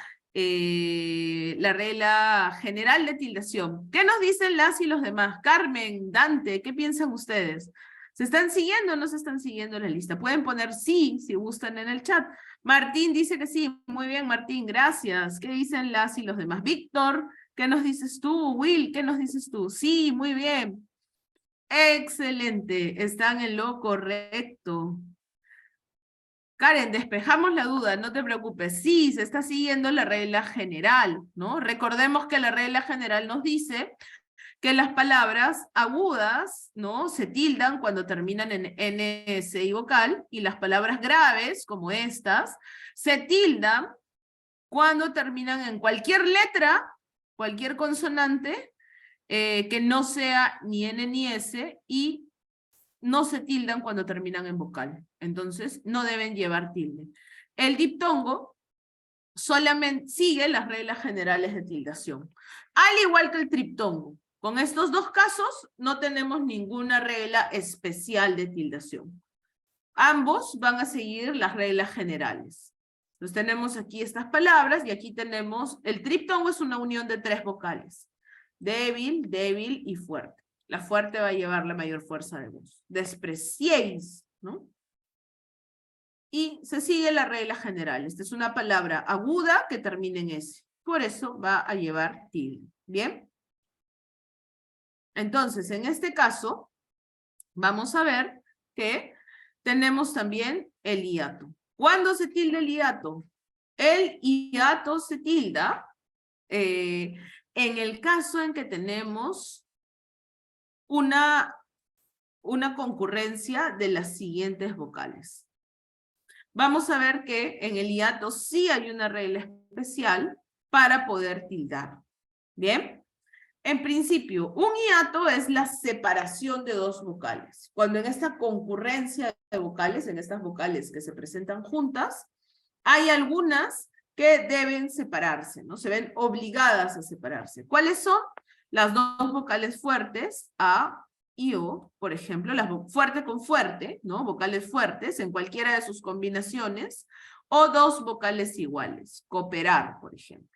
general de tildación. ¿Qué nos dicen las y los demás? Carmen, Dante, ¿qué piensan ustedes? ¿Se están siguiendo o no se están siguiendo la lista? Pueden poner sí, si gustan en el chat. Martín dice que sí. Muy bien, Martín, gracias. ¿Qué dicen las y los demás? Víctor, ¿qué nos dices tú? Will, ¿qué nos dices tú? Sí, muy bien. Excelente, están en lo correcto. Karen, despejamos la duda, no te preocupes. Sí, se está siguiendo la regla general, ¿no? Recordemos que la regla general nos dice que las palabras agudas, ¿no? Se tildan cuando terminan en NS y vocal, y las palabras graves, como estas, se tildan cuando terminan en cualquier letra, cualquier consonante, que no sea ni N ni S, y no se tildan cuando terminan en vocal. Entonces, no deben llevar tilde. El diptongo solamente sigue las reglas generales de tildación, al igual que el triptongo. Con estos dos casos, no tenemos ninguna regla especial de tildación. Ambos van a seguir las reglas generales. Entonces tenemos aquí estas palabras y aquí tenemos, el triptongo es una unión de 3 vocales. Débil, débil y fuerte. La fuerte va a llevar la mayor fuerza de voz. Despreciéis, ¿no? Y se sigue la regla general. Esta es una palabra aguda que termina en S. Por eso va a llevar tilde. ¿Bien? Entonces, en este caso, vamos a ver que tenemos también el hiato. ¿Cuándo se tilda el hiato? El hiato se tilda en el caso en que tenemos una concurrencia de las siguientes vocales. Vamos a ver que en el hiato sí hay una regla especial para poder tildar. ¿Bien? En principio, un hiato es la separación de 2 vocales. Cuando en esta concurrencia de vocales, en estas vocales que se presentan juntas, hay algunas que deben separarse, ¿no? Se ven obligadas a separarse. ¿Cuáles son? Las 2 vocales fuertes, A y O, por ejemplo, las fuerte con fuerte, ¿no? Vocales fuertes en cualquiera de sus combinaciones, o 2 vocales iguales, cooperar, por ejemplo.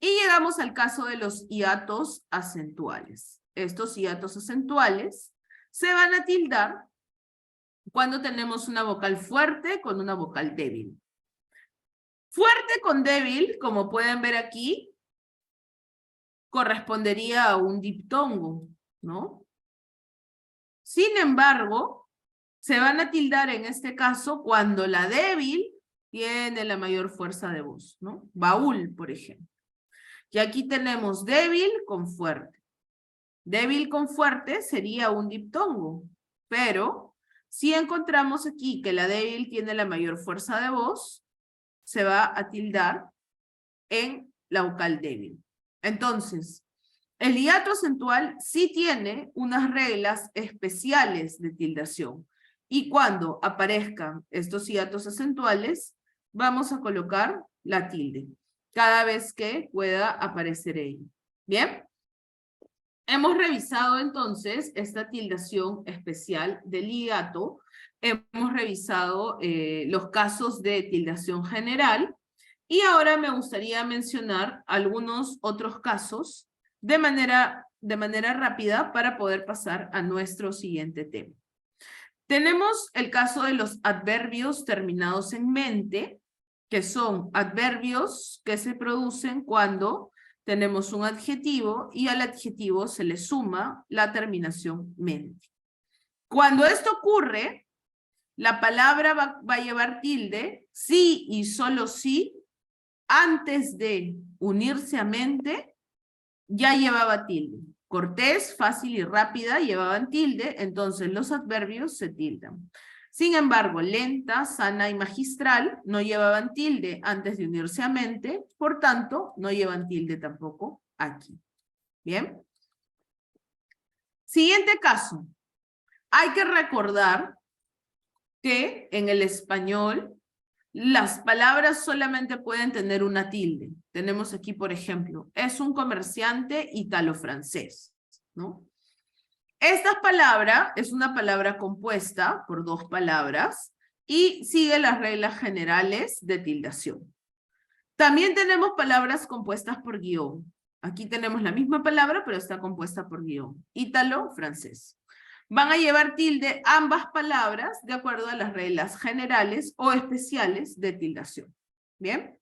Y llegamos al caso de los hiatos acentuales. Estos hiatos acentuales se van a tildar cuando tenemos una vocal fuerte con una vocal débil. Fuerte con débil, como pueden ver aquí, correspondería a un diptongo, ¿no? Sin embargo, se van a tildar en este caso cuando la débil tiene la mayor fuerza de voz, ¿no? Baúl, por ejemplo. Y aquí tenemos débil con fuerte. Débil con fuerte sería un diptongo, pero si encontramos aquí que la débil tiene la mayor fuerza de voz, se va a tildar en la vocal débil. Entonces, el hiato acentual sí tiene unas reglas especiales de tildación. Y cuando aparezcan estos hiatos acentuales, vamos a colocar la tilde cada vez que pueda aparecer ella. ¿Bien? Hemos revisado entonces esta tildación especial del hiato. Hemos revisado los casos de tildación general. Y ahora me gustaría mencionar algunos otros casos de manera rápida para poder pasar a nuestro siguiente tema. Tenemos el caso de los adverbios terminados en mente, que son adverbios que se producen cuando tenemos un adjetivo y al adjetivo se le suma la terminación mente. Cuando esto ocurre, la palabra va a llevar tilde si y solo si antes de unirse a mente ya llevaba tilde. Cortés, fácil y rápida llevaban tilde, entonces los adverbios se tildan. Sin embargo, lenta, sana y magistral no llevaban tilde antes de unirse a mente, por tanto, no llevan tilde tampoco aquí. ¿Bien? Siguiente caso. Hay que recordar que en el español Las palabras solamente pueden tener una tilde. Tenemos aquí, por ejemplo, es un comerciante ítalo-francés, ¿no? Esta palabra es una palabra compuesta por dos palabras y sigue las reglas generales de tildación. También tenemos palabras compuestas por guión. Aquí tenemos la misma palabra, pero está compuesta por guión. Ítalo-francés. Van a llevar tilde ambas palabras de acuerdo a las reglas generales o especiales de tildación. ¿Bien?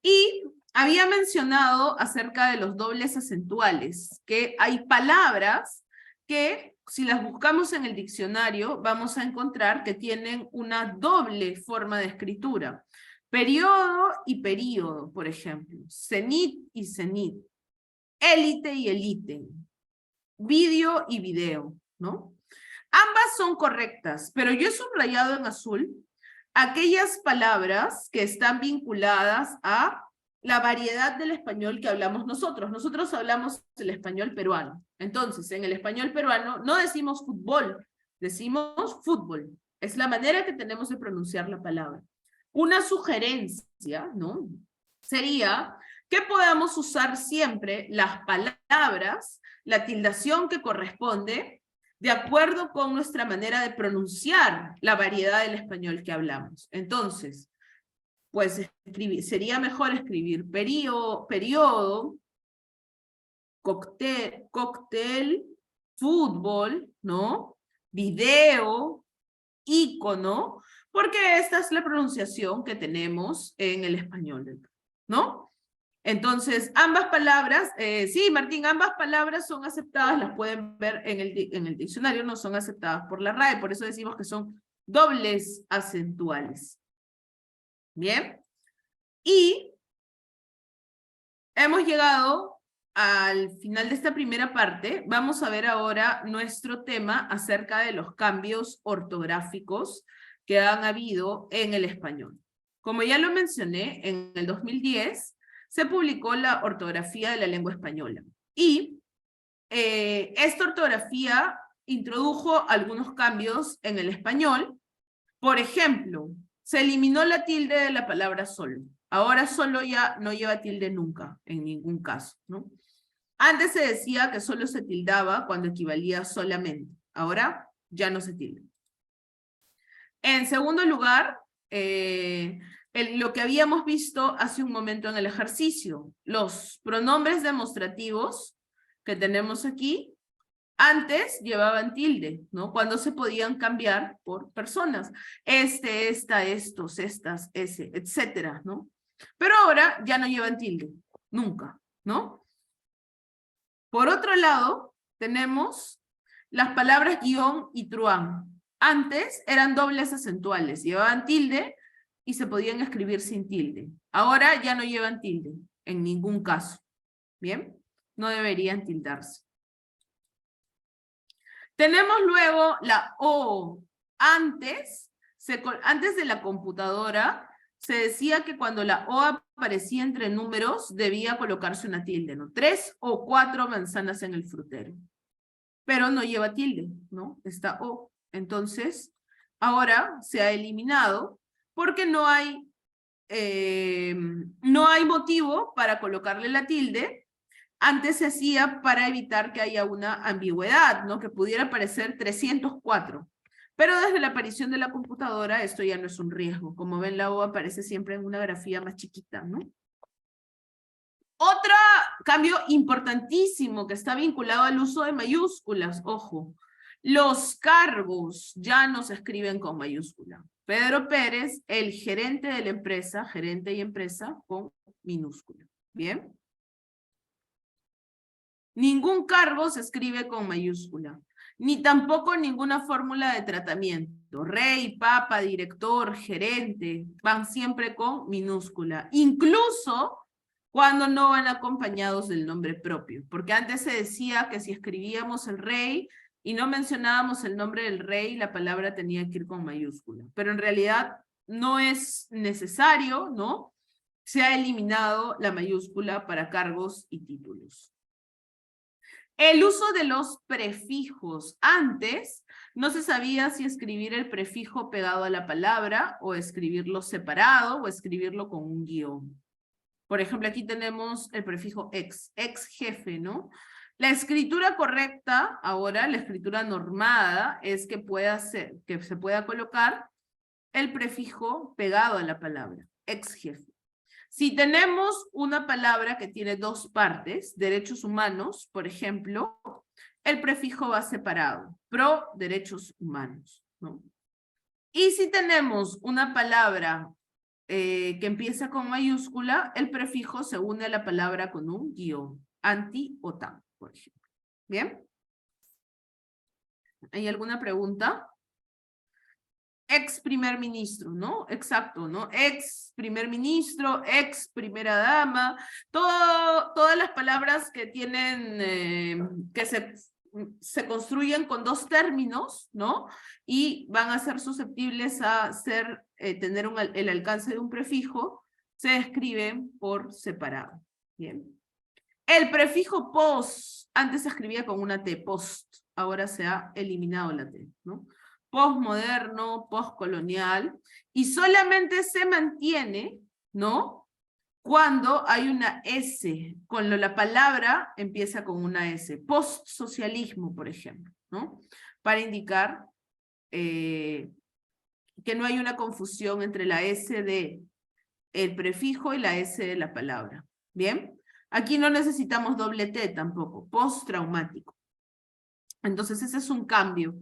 Y había mencionado acerca de los dobles acentuales, que hay palabras que si las buscamos en el diccionario vamos a encontrar que tienen una doble forma de escritura. Periodo y período, por ejemplo. Cenit y cenit. Élite y elite. Vídeo y video, ¿no? Ambas son correctas, pero yo he subrayado en azul aquellas palabras que están vinculadas a la variedad del español que hablamos nosotros. Nosotros hablamos el español peruano. Entonces, en el español peruano no decimos fútbol, decimos fútbol. Es la manera que tenemos de pronunciar la palabra. Una sugerencia, ¿no? Sería que podamos usar siempre las palabras, la tildación que corresponde, de acuerdo con nuestra manera de pronunciar la variedad del español que hablamos. Entonces, pues sería mejor escribir periodo, cóctel, fútbol, ¿no? Video, ícono, porque esta es la pronunciación que tenemos en el español, ¿no? Entonces, ambas palabras, sí, Martín, ambas palabras son aceptadas, las pueden ver en el diccionario, no son aceptadas por la RAE, por eso decimos que son dobles acentuales. Bien. Y hemos llegado al final de esta primera parte. Vamos a ver ahora nuestro tema acerca de los cambios ortográficos que han habido en el español. Como ya lo mencioné, en el 2010 se publicó la ortografía de la lengua española. Y esta ortografía introdujo algunos cambios en el español. Por ejemplo, se eliminó la tilde de la palabra solo. Ahora solo ya no lleva tilde nunca, en ningún caso, ¿no? Antes se decía que solo se tildaba cuando equivalía a solamente. Ahora ya no se tilda. En segundo lugar, lo que habíamos visto hace un momento en el ejercicio, los pronombres demostrativos que tenemos aquí, antes llevaban tilde, ¿no? Cuando se podían cambiar por personas. Este, esta, estos, estas, ese, etcétera, ¿no? Pero ahora ya no llevan tilde, nunca, ¿no? Por otro lado, tenemos las palabras guión y truán. Antes eran dobles acentuales, llevaban tilde y se podían escribir sin tilde. Ahora ya no llevan tilde, en ningún caso. ¿Bien? No deberían tildarse. Tenemos luego la O. Antes de la computadora, se decía que cuando la O aparecía entre números, debía colocarse una tilde, ¿no? 3 o 4 manzanas en el frutero. Pero no lleva tilde, ¿no? Está O. Entonces, ahora se ha eliminado porque no hay motivo para colocarle la tilde. Antes se hacía para evitar que haya una ambigüedad, ¿no? Que pudiera aparecer 304. Pero desde la aparición de la computadora, esto ya no es un riesgo. Como ven, la O aparece siempre en una grafía más chiquita, ¿no? Otro cambio importantísimo que está vinculado al uso de mayúsculas, ojo. Los cargos ya no se escriben con mayúscula. Pedro Pérez, el gerente de la empresa, gerente y empresa, con minúscula. ¿Bien? Ningún cargo se escribe con mayúscula, ni tampoco ninguna fórmula de tratamiento. Rey, papa, director, gerente, van siempre con minúscula. Incluso cuando no van acompañados del nombre propio. Porque antes se decía que si escribíamos el rey y no mencionábamos el nombre del rey, la palabra tenía que ir con mayúscula. Pero en realidad no es necesario, ¿no? Se ha eliminado la mayúscula para cargos y títulos. El uso de los prefijos. Antes, No se sabía si escribir el prefijo pegado a la palabra o escribirlo separado o escribirlo con un guión. Por ejemplo, aquí tenemos el prefijo ex jefe, ¿no? La escritura correcta, ahora, la escritura normada, es que se pueda colocar el prefijo pegado a la palabra, ex jefe. Si tenemos una palabra que tiene dos partes, derechos humanos, por ejemplo, el prefijo va separado, pro derechos humanos, ¿no? Y si tenemos una palabra que empieza con mayúscula, el prefijo se une a la palabra con un guión, anti-OTAN, por ejemplo. ¿Bien? ¿Hay alguna pregunta? Ex primer ministro, ¿no? Exacto, ¿no? Ex primer ministro, ex primera dama, todas las palabras que tienen, que se construyen con dos términos, ¿no? Y van a ser susceptibles a tener el alcance de un prefijo, se escriben por separado. Bien. El prefijo post, antes se escribía con una T, post, ahora se ha eliminado la T, ¿no? Postmoderno, postcolonial, y solamente se mantiene, ¿no? Cuando hay una S, cuando la palabra empieza con una S, postsocialismo, por ejemplo, ¿no? Para indicar que no hay una confusión entre la S de el prefijo y la S de la palabra, ¿bien? Aquí no necesitamos doble T tampoco, postraumático. Entonces ese es un cambio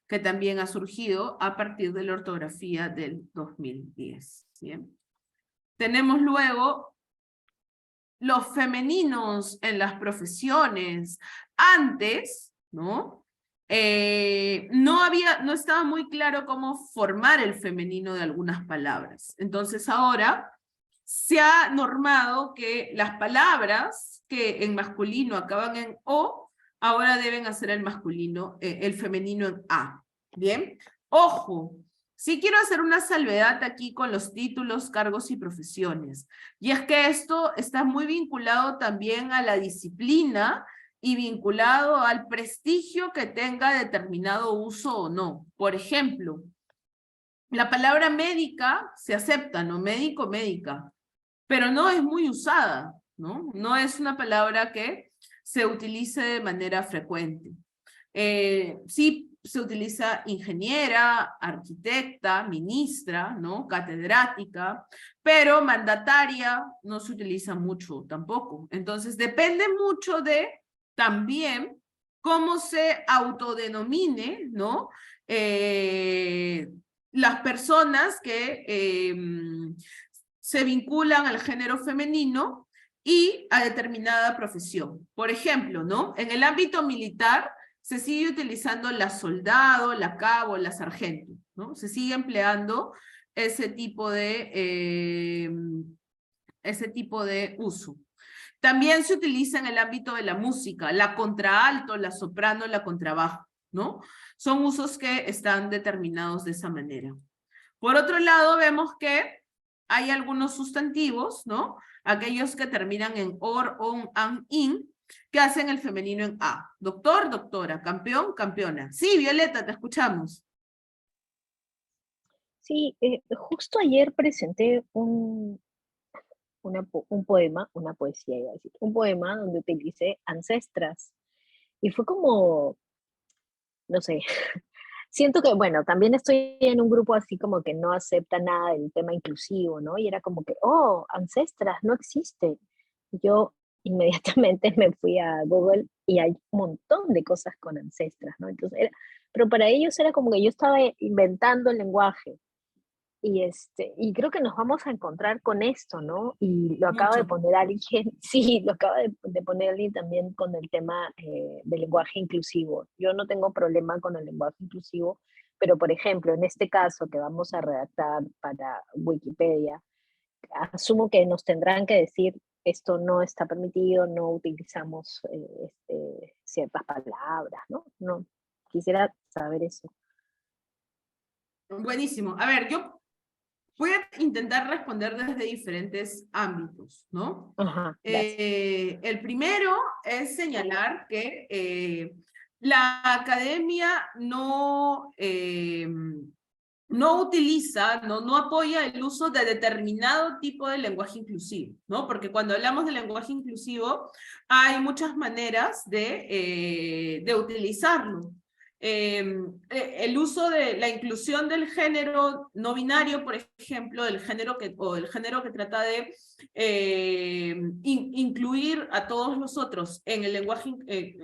que también ha surgido a partir de la ortografía del 2010. ¿Bien? Tenemos luego los femeninos en las profesiones. Antes, ¿no? No estaba muy claro cómo formar el femenino de algunas palabras. Entonces ahora se ha normado que las palabras que en masculino acaban en O, ahora deben hacer el femenino en A. ¿Bien? Ojo, sí quiero hacer una salvedad aquí con los títulos, cargos y profesiones. Y es que esto está muy vinculado también a la disciplina y vinculado al prestigio que tenga determinado uso o no. Por ejemplo, la palabra médica se acepta, ¿no? Médico, médica, pero no es muy usada, ¿no? No es una palabra que se utilice de manera frecuente. Sí se utiliza ingeniera, arquitecta, ministra, ¿no? Catedrática, pero mandataria no se utiliza mucho tampoco. Entonces depende mucho de también cómo se autodenomine, ¿no? Las personas que se vinculan al género femenino y a determinada profesión. Por ejemplo, ¿no? En el ámbito militar se sigue utilizando la soldado, la cabo, la sargento, ¿no? Se sigue empleando ese tipo de uso. También se utiliza en el ámbito de la música, la contraalto, la soprano, la contrabajo, ¿no? Son usos que están determinados de esa manera. Por otro lado, vemos que hay algunos sustantivos, ¿no? Aquellos que terminan en or, on, an, in, que hacen el femenino en A. Doctor, doctora, campeón, campeona. Sí, Violeta, te escuchamos. Sí, justo ayer presenté un poema, una poesía, iba a decir, un poema donde utilicé ancestras. Y fue como, no sé, siento que, bueno, también estoy en un grupo así como que no acepta nada del tema inclusivo, ¿no? Y era como que, oh, ancestras, no existe. Yo inmediatamente me fui a Google y hay un montón de cosas con ancestras, ¿no? Entonces, pero para ellos era como que yo estaba inventando el lenguaje. Y creo que nos vamos a encontrar con esto, ¿no? Y lo acaba de Mucho. poner alguien, sí, lo acaba de poner alguien también con el tema del lenguaje inclusivo. Yo no tengo problema con el lenguaje inclusivo, pero por ejemplo, en este caso que vamos a redactar para Wikipedia, asumo que nos tendrán que decir esto no está permitido, no utilizamos ciertas palabras, ¿no? No, quisiera saber eso. Buenísimo. A ver, yo voy a intentar responder desde diferentes ámbitos, ¿no? Ajá, gracias. El primero es señalar que la academia no utiliza, no apoya el uso de determinado tipo de lenguaje inclusivo, ¿no? Porque cuando hablamos de lenguaje inclusivo, hay muchas maneras de utilizarlo. El uso de la inclusión del género no binario, por ejemplo, o el género que trata de incluir a todos los otros en el lenguaje,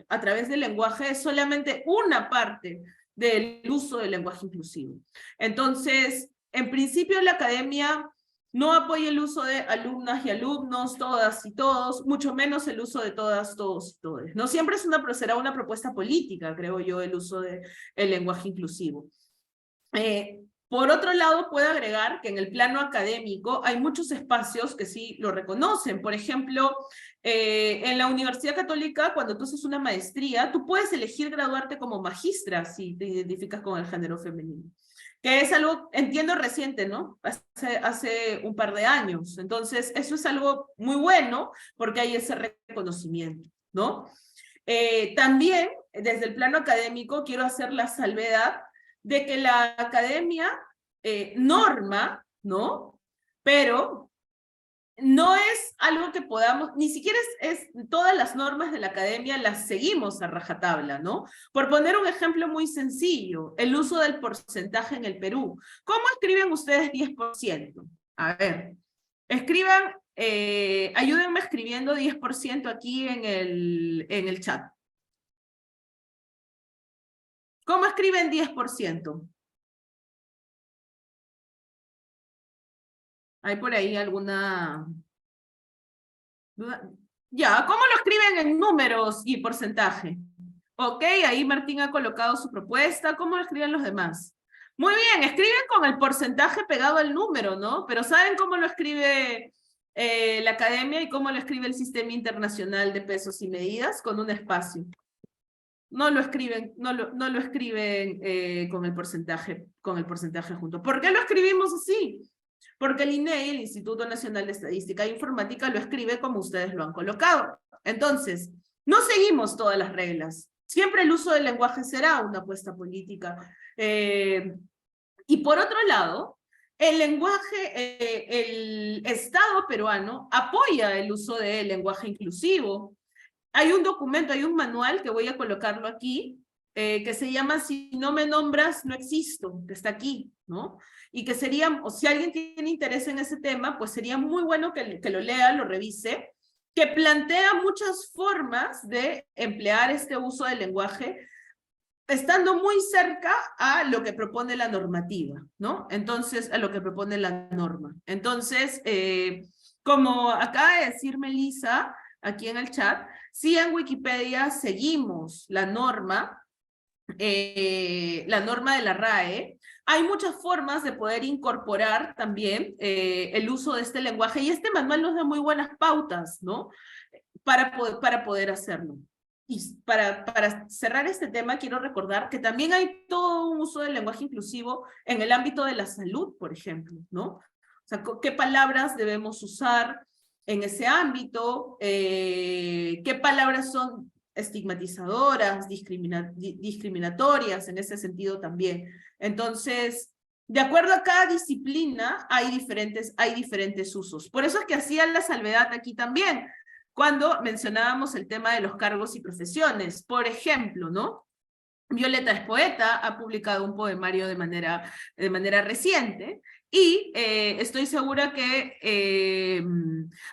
a través del lenguaje, es solamente una parte del uso del lenguaje inclusivo. Entonces, en principio la academia no apoya el uso de alumnas y alumnos, todas y todos, mucho menos el uso de todas, todos y todes. No siempre será una propuesta política, creo yo, el uso del lenguaje inclusivo. Por otro lado, puedo agregar que en el plano académico hay muchos espacios que sí lo reconocen. Por ejemplo, en la Universidad Católica, cuando tú haces una maestría, tú puedes elegir graduarte como magistra si te identificas con el género femenino. Que es algo, entiendo, reciente, ¿no? Hace un par de años. Entonces, eso es algo muy bueno porque hay ese reconocimiento, ¿no? También, desde el plano académico, quiero hacer la salvedad de que la academia norma, ¿no? Pero no es algo que podamos, ni siquiera todas las normas de la academia las seguimos a rajatabla, ¿no? Por poner un ejemplo muy sencillo, el uso del porcentaje en el Perú. ¿Cómo escriben ustedes 10%? A ver, escriban, ayúdenme escribiendo 10% aquí en el chat. ¿Cómo escriben 10%? ¿Hay por ahí alguna duda? Ya, ¿cómo lo escriben en números y porcentaje? Ok, ahí Martín ha colocado su propuesta. ¿Cómo lo escriben los demás? Muy bien, escriben con el porcentaje pegado al número, ¿no? Pero ¿saben cómo lo escribe la academia y cómo lo escribe el Sistema Internacional de Pesos y Medidas? Con un espacio. No lo escriben, no lo escriben con el porcentaje junto. ¿Por qué lo escribimos así? Porque el INEI, el Instituto Nacional de Estadística e Informática, lo escribe como ustedes lo han colocado. Entonces, no seguimos todas las reglas. Siempre el uso del lenguaje será una apuesta política. Y por otro lado, el Estado peruano apoya el uso del lenguaje inclusivo. Hay un documento, hay un manual que voy a colocarlo aquí, que se llama Si no me nombras, no existo, que está aquí, ¿no? Y que sería, o si alguien tiene interés en ese tema, pues sería muy bueno que lo lea, lo revise, que plantea muchas formas de emplear este uso del lenguaje, estando muy cerca a lo que propone la normativa, ¿no? Entonces, a lo que propone la norma. Entonces, como acaba de decir Melissa, aquí en el chat, si en Wikipedia seguimos la norma de la RAE, hay muchas formas de poder incorporar también el uso de este lenguaje, y este manual nos da muy buenas pautas, ¿no? Para poder hacerlo. Y para cerrar este tema, quiero recordar que también hay todo un uso del lenguaje inclusivo en el ámbito de la salud, por ejemplo, ¿no? O sea, ¿qué palabras debemos usar en ese ámbito? ¿Qué palabras son estigmatizadoras, discriminatorias en ese sentido también? Entonces, de acuerdo a cada disciplina, hay diferentes usos. Por eso es que hacía la salvedad aquí también, cuando mencionábamos el tema de los cargos y profesiones. Por ejemplo, ¿no? Violeta es poeta, ha publicado un poemario de manera reciente, y estoy segura que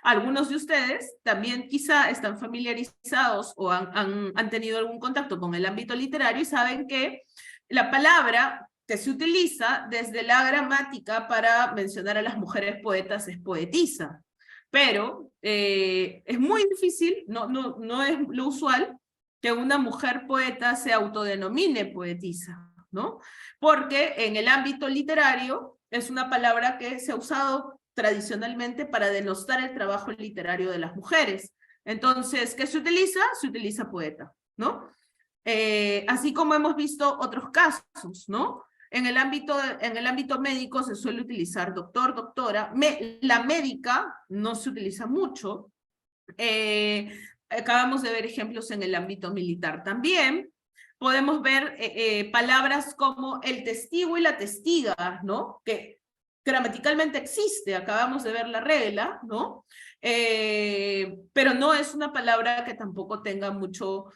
algunos de ustedes también quizá están familiarizados o han tenido algún contacto con el ámbito literario y saben que la palabra que se utiliza desde la gramática para mencionar a las mujeres poetas es poetisa. Pero es muy difícil, no es lo usual, que una mujer poeta se autodenomine poetisa, ¿no? Porque en el ámbito literario es una palabra que se ha usado tradicionalmente para denostar el trabajo literario de las mujeres. Entonces, ¿qué se utiliza? Se utiliza poeta, ¿no? Así como hemos visto otros casos, ¿no? En el ámbito médico se suele utilizar doctor, doctora. La médica no se utiliza mucho. Acabamos de ver ejemplos en el ámbito militar también. podemos ver palabras como el testigo y la testiga, ¿no? Que gramaticalmente existe, acabamos de ver la regla, ¿no? Pero no es una palabra que tampoco tenga mucho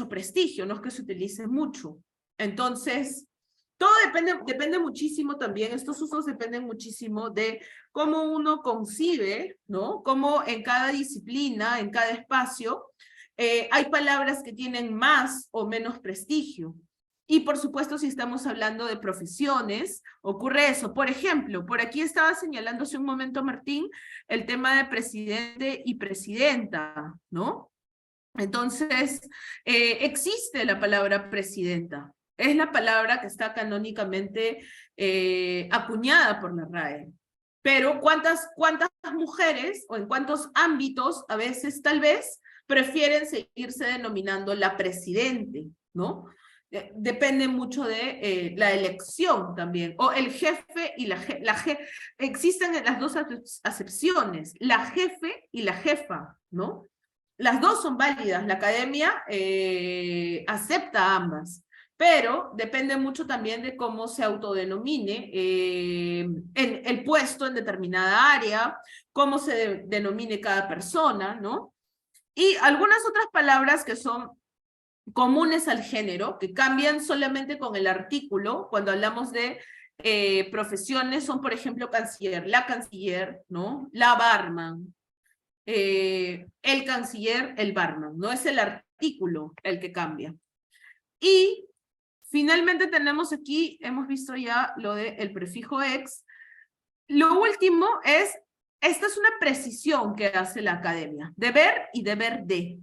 prestigio, no es que se utilice mucho. Entonces, todo depende muchísimo también, estos usos dependen muchísimo de cómo uno concibe, ¿no? Cómo en cada disciplina, en cada espacio, hay palabras que tienen más o menos prestigio. Y por supuesto, si estamos hablando de profesiones, ocurre eso. Por ejemplo, por aquí estaba señalando hace un momento Martín el tema de presidente y presidenta, ¿no? Entonces, existe la palabra presidenta. Es la palabra que está canónicamente acuñada por la RAE. Pero ¿cuántas mujeres o en cuántos ámbitos a veces tal vez prefieren seguirse denominando la presidente, ¿no? Depende mucho de la elección también, o el jefe y existen las dos acepciones, la jefe y la jefa, ¿no? Las dos son válidas, la academia acepta ambas, pero depende mucho también de cómo se autodenomine en el puesto en determinada área, cómo se denomine cada persona, ¿no? Y algunas otras palabras que son comunes al género, que cambian solamente con el artículo, cuando hablamos de profesiones, son, por ejemplo, canciller, ¿no? La barman, el canciller, el barman, no es el artículo el que cambia. Y finalmente tenemos aquí, hemos visto ya lo del prefijo ex. Lo último es, esta es una precisión que hace la academia, deber y deber de.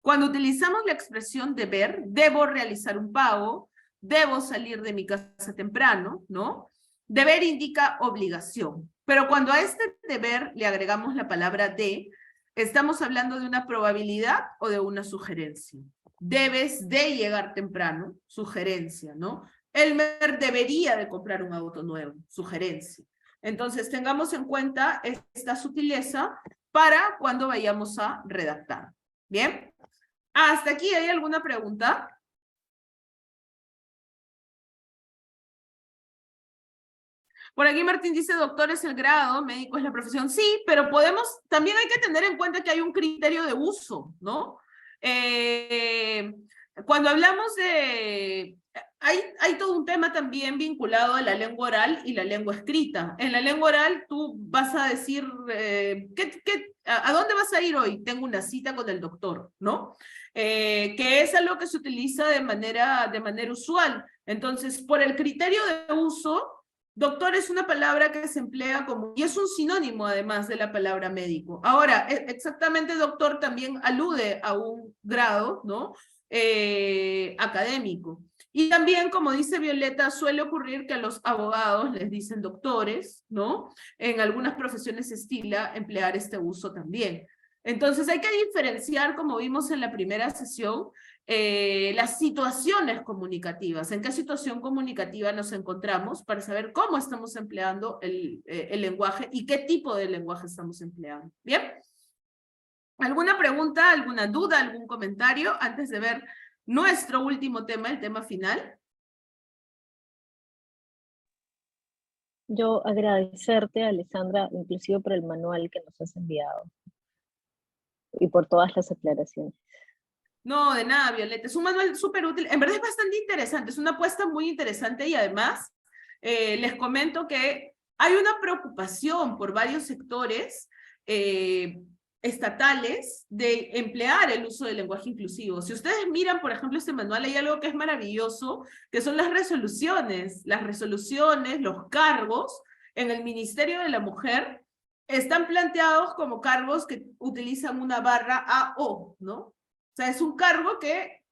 Cuando utilizamos la expresión deber, debo realizar un pago, debo salir de mi casa temprano, ¿no? Deber indica obligación, pero cuando a este deber le agregamos la palabra de, estamos hablando de una probabilidad o de una sugerencia. Debes de llegar temprano, sugerencia, ¿no? Elmer debería de comprar un auto nuevo, sugerencia. Entonces, tengamos en cuenta esta sutileza para cuando vayamos a redactar. ¿Bien? ¿Hasta aquí hay alguna pregunta? Por aquí Martín dice, doctor es el grado, médico es la profesión. Sí, pero también hay que tener en cuenta que hay un criterio de uso, ¿no? Cuando hablamos hay todo un tema también vinculado a la lengua oral y la lengua escrita. En la lengua oral tú vas a decir, ¿a dónde vas a ir hoy? Tengo una cita con el doctor, ¿no? Que es algo que se utiliza de manera usual. Entonces, por el criterio de uso, doctor es una palabra que se emplea como, y es un sinónimo además de la palabra médico. Ahora, exactamente doctor también alude a un grado, ¿no? Académico. Y también, como dice Violeta, suele ocurrir que a los abogados les dicen doctores, ¿no? En algunas profesiones se estila emplear este uso también. Entonces hay que diferenciar, como vimos en la primera sesión, las situaciones comunicativas, en qué situación comunicativa nos encontramos para saber cómo estamos empleando el lenguaje y qué tipo de lenguaje estamos empleando. ¿Bien? ¿Alguna pregunta, alguna duda, algún comentario antes de ver nuestro último tema, el tema final? Yo agradecerte, Alessandra, inclusive por el manual que nos has enviado y por todas las aclaraciones. No, de nada, Violeta. Es un manual súper útil. En verdad es bastante interesante. Es una apuesta muy interesante y además les comento que hay una preocupación por varios sectores estatales de emplear el uso del lenguaje inclusivo. Si ustedes miran, por ejemplo, este manual, hay algo que es maravilloso, que son las resoluciones. Las resoluciones, los cargos en el Ministerio de la Mujer están planteados como cargos que utilizan una barra AO, ¿no? O sea, es un cargo que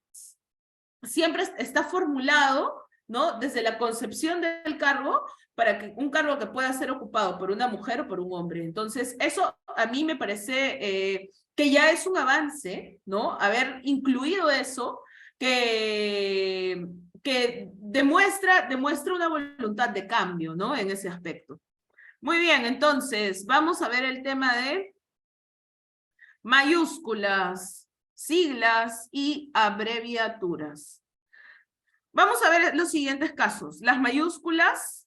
siempre está formulado, ¿no? Desde la concepción del cargo, para que un cargo que pueda ser ocupado por una mujer o por un hombre. Entonces, eso a mí me parece que ya es un avance, ¿no? Haber incluido eso, que demuestra una voluntad de cambio, ¿no? En ese aspecto. Muy bien, entonces, vamos a ver el tema de mayúsculas, siglas y abreviaturas. Vamos a ver los siguientes casos. Las mayúsculas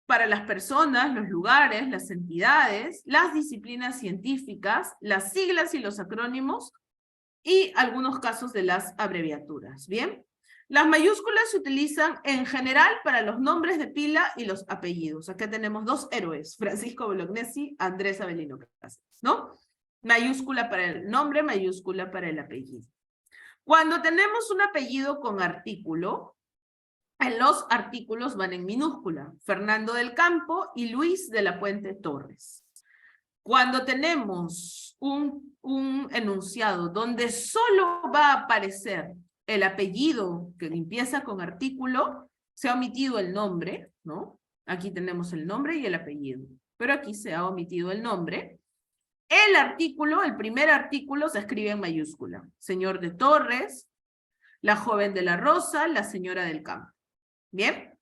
para las personas, los lugares, las entidades, las disciplinas científicas, las siglas y los acrónimos, y algunos casos de las abreviaturas. ¿Bien? Las mayúsculas se utilizan en general para los nombres de pila y los apellidos. Acá tenemos dos héroes, Francisco Bolognesi, Andrés Avelino Cáceres, ¿no? Mayúscula para el nombre, mayúscula para el apellido. Cuando tenemos un apellido con artículo, en los artículos van en minúscula, Fernando del Campo y Luis de la Puente Torres. Cuando tenemos un enunciado donde solo va a aparecer el apellido que empieza con artículo, se ha omitido el nombre, ¿no? Aquí tenemos el nombre y el apellido, pero aquí se ha omitido el nombre. El artículo, el primer artículo, se escribe en mayúscula. Señor de Torres, la joven de la Rosa, la señora del Campo. ¿Bien?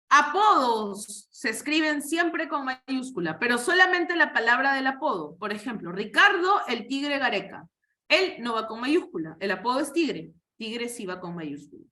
Apodos se escriben siempre con mayúscula, pero solamente la palabra del apodo. Por ejemplo, Ricardo el Tigre Gareca. Él no va con mayúscula, el apodo es Tigre. Tigre sí va con mayúscula.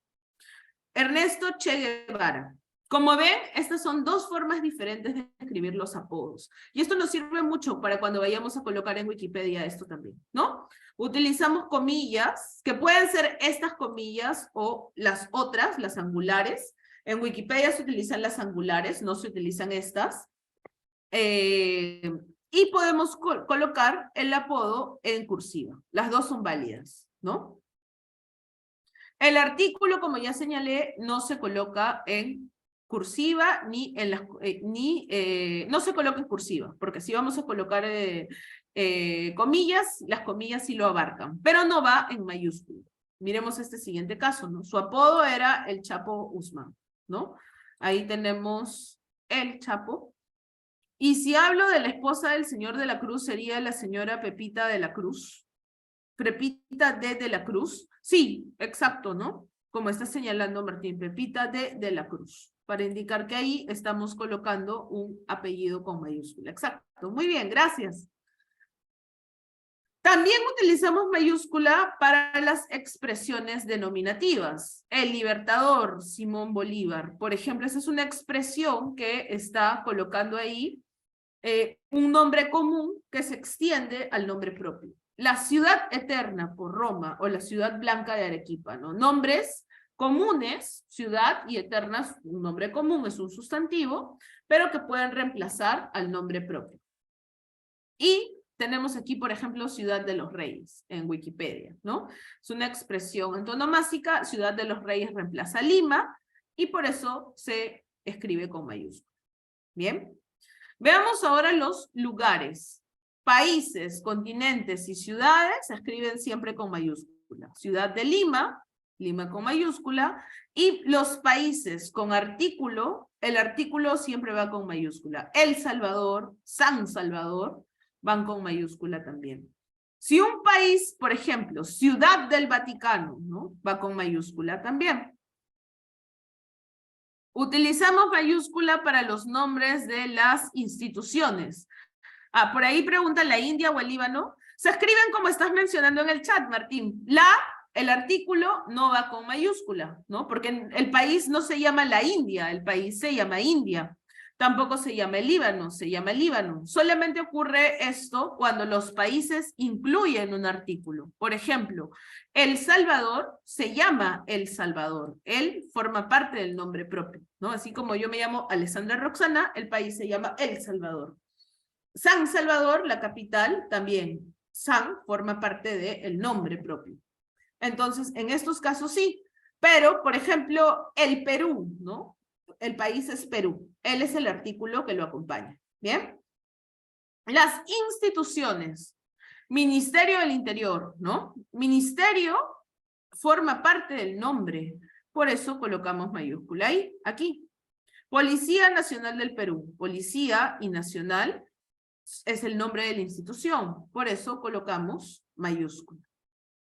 Ernesto Che Guevara. Como ven, estas son dos formas diferentes de escribir los apodos. Y esto nos sirve mucho para cuando vayamos a colocar en Wikipedia esto también, ¿no? Utilizamos comillas, que pueden ser estas comillas o las otras, las angulares. En Wikipedia se utilizan las angulares, no se utilizan estas. Y podemos colocar el apodo en cursiva. Las dos son válidas, ¿no? El artículo, como ya señalé, no se coloca en cursiva ni en las no se coloca en cursiva, porque si vamos a colocar comillas, las comillas sí lo abarcan, pero no va en mayúscula. Miremos este siguiente caso, ¿no? Su apodo era el Chapo Guzmán, ¿no? Ahí tenemos el Chapo. Y si hablo de la esposa del señor de la Cruz, sería la señora Pepita de la Cruz. Pepita de la Cruz. Sí, exacto, ¿no? Como está señalando Martín, Pepita de la Cruz. Para indicar que ahí estamos colocando un apellido con mayúscula. Exacto. Muy bien, gracias. También utilizamos mayúscula para las expresiones denominativas. El Libertador, Simón Bolívar. Por ejemplo, esa es una expresión que está colocando ahí un nombre común que se extiende al nombre propio. La ciudad eterna por Roma o la ciudad blanca de Arequipa, ¿no? Nombres comunes, ciudad y eternas, un nombre común es un sustantivo, pero que pueden reemplazar al nombre propio. Y tenemos aquí, por ejemplo, Ciudad de los Reyes en Wikipedia, ¿no? Es una expresión antonomásica, Ciudad de los Reyes reemplaza Lima, y por eso se escribe con mayúscula. ¿Bien? Veamos ahora los lugares. Países, continentes y ciudades se escriben siempre con mayúscula. Ciudad de Lima, Lima con mayúscula, y los países con artículo, el artículo siempre va con mayúscula. El Salvador, San Salvador, van con mayúscula también. Si un país, por ejemplo, Ciudad del Vaticano, ¿no? Va con mayúscula también. Utilizamos mayúscula para los nombres de las instituciones. Por ahí pregunta la India o el Líbano. Se escriben como estás mencionando en el chat, Martín. El artículo no va con mayúscula, ¿no? Porque el país no se llama la India, el país se llama India. Tampoco se llama el Líbano, se llama Líbano. Solamente ocurre esto cuando los países incluyen un artículo. Por ejemplo, El Salvador se llama El Salvador. Él forma parte del nombre propio, ¿no? Así como yo me llamo Alessandra Roxana, el país se llama El Salvador. San Salvador, la capital, también. San forma parte del nombre propio. Entonces, en estos casos sí. Pero, por ejemplo, el Perú, ¿no? El país es Perú. Él es el artículo que lo acompaña. ¿Bien? Las instituciones. Ministerio del Interior, ¿no? Ministerio forma parte del nombre. Por eso colocamos mayúscula ahí, aquí. Policía Nacional del Perú. Policía y Nacional es el nombre de la institución. Por eso colocamos mayúscula.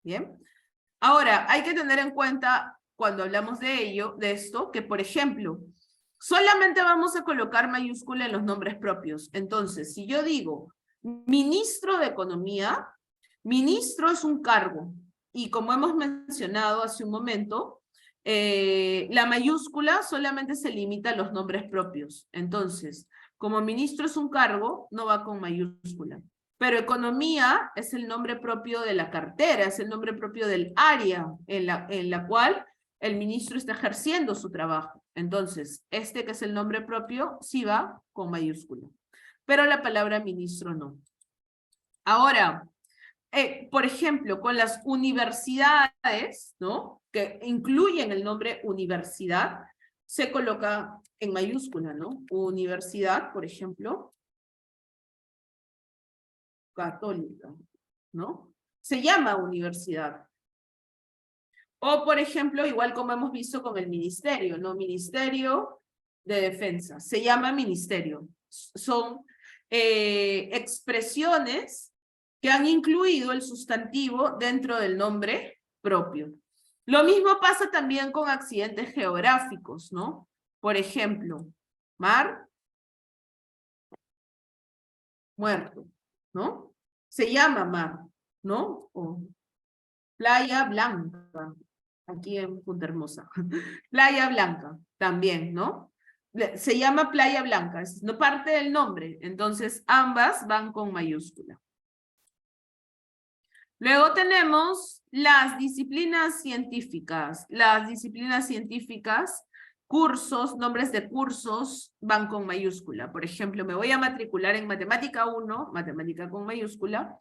¿Bien? Ahora, hay que tener en cuenta, cuando hablamos de ello, de esto, que por ejemplo, solamente vamos a colocar mayúscula en los nombres propios. Entonces, si yo digo ministro de Economía, ministro es un cargo y como hemos mencionado hace un momento, la mayúscula solamente se limita a los nombres propios. Entonces, como ministro es un cargo, no va con mayúscula. Pero economía es el nombre propio de la cartera, es el nombre propio del área en la cual el ministro está ejerciendo su trabajo. Entonces, este que es el nombre propio, sí va con mayúscula. Pero la palabra ministro no. Ahora, por ejemplo, con las universidades, ¿no? Que incluyen el nombre universidad, se coloca en mayúscula, ¿no? Universidad, por ejemplo, católica, ¿no? Se llama universidad. O, por ejemplo, igual como hemos visto con el ministerio, ¿no? Ministerio de Defensa. Se llama ministerio. Son expresiones que han incluido el sustantivo dentro del nombre propio. Lo mismo pasa también con accidentes geográficos, ¿no? Por ejemplo, mar, muerto, ¿no? Se llama mar, ¿no? O Playa Blanca, aquí en Punta Hermosa. Playa Blanca, también, ¿no? Se llama Playa Blanca, es no parte del nombre, entonces ambas van con mayúscula. Luego tenemos las disciplinas científicas. Las disciplinas científicas, cursos, nombres de cursos van con mayúscula. Por ejemplo, me voy a matricular en matemática 1, matemática con mayúscula,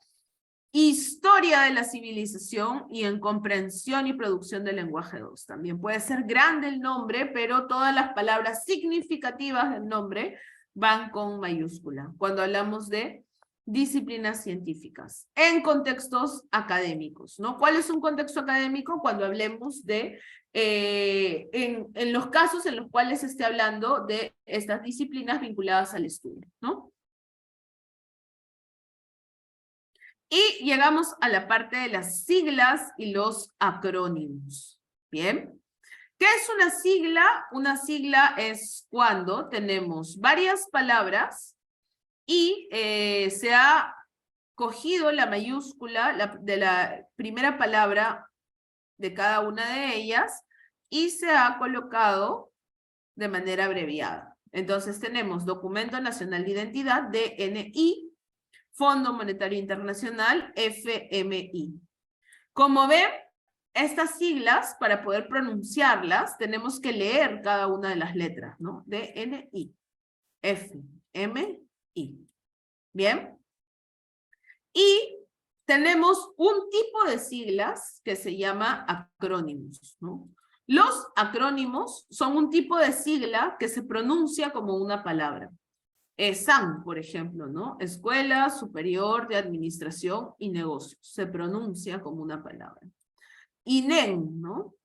historia de la civilización y en comprensión y producción del lenguaje 2. También puede ser grande el nombre, pero todas las palabras significativas del nombre van con mayúscula. Cuando hablamos de disciplinas científicas, en contextos académicos, ¿no? ¿Cuál es un contexto académico? Cuando hablemos de, en los casos en los cuales se esté hablando de estas disciplinas vinculadas al estudio, ¿no? Y llegamos a la parte de las siglas y los acrónimos, ¿bien? ¿Qué es una sigla? Una sigla es cuando tenemos varias palabras y se ha cogido la mayúscula de la primera palabra de cada una de ellas y se ha colocado de manera abreviada. Entonces tenemos Documento Nacional de Identidad, DNI, Fondo Monetario Internacional, FMI. Como ven, estas siglas, para poder pronunciarlas, tenemos que leer cada una de las letras, ¿no? DNI, FMI. ¿Bien? Y tenemos un tipo de siglas que se llama acrónimos, ¿no? Los acrónimos son un tipo de sigla que se pronuncia como una palabra. SAN, por ejemplo, ¿no? Escuela Superior de Administración y Negocios. Se pronuncia como una palabra. INEN, ¿no?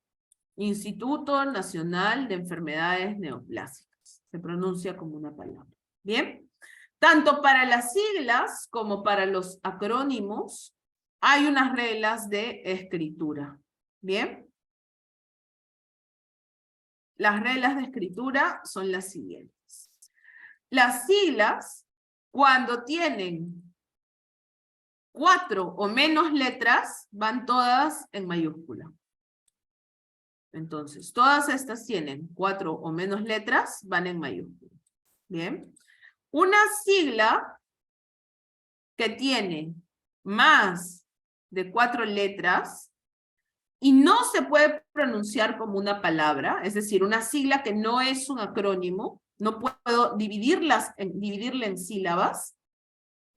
Instituto Nacional de Enfermedades Neoplásicas. Se pronuncia como una palabra. ¿Bien? Tanto para las siglas como para los acrónimos hay unas reglas de escritura. ¿Bien? Las reglas de escritura son las siguientes. Las siglas, cuando tienen 4 o menos letras, van todas en mayúscula. Entonces, todas estas tienen 4 o menos letras, van en mayúscula. Bien. Una sigla que tiene más de 4 letras y no se puede pronunciar como una palabra, es decir, una sigla que no es un acrónimo, no puedo dividirla en sílabas,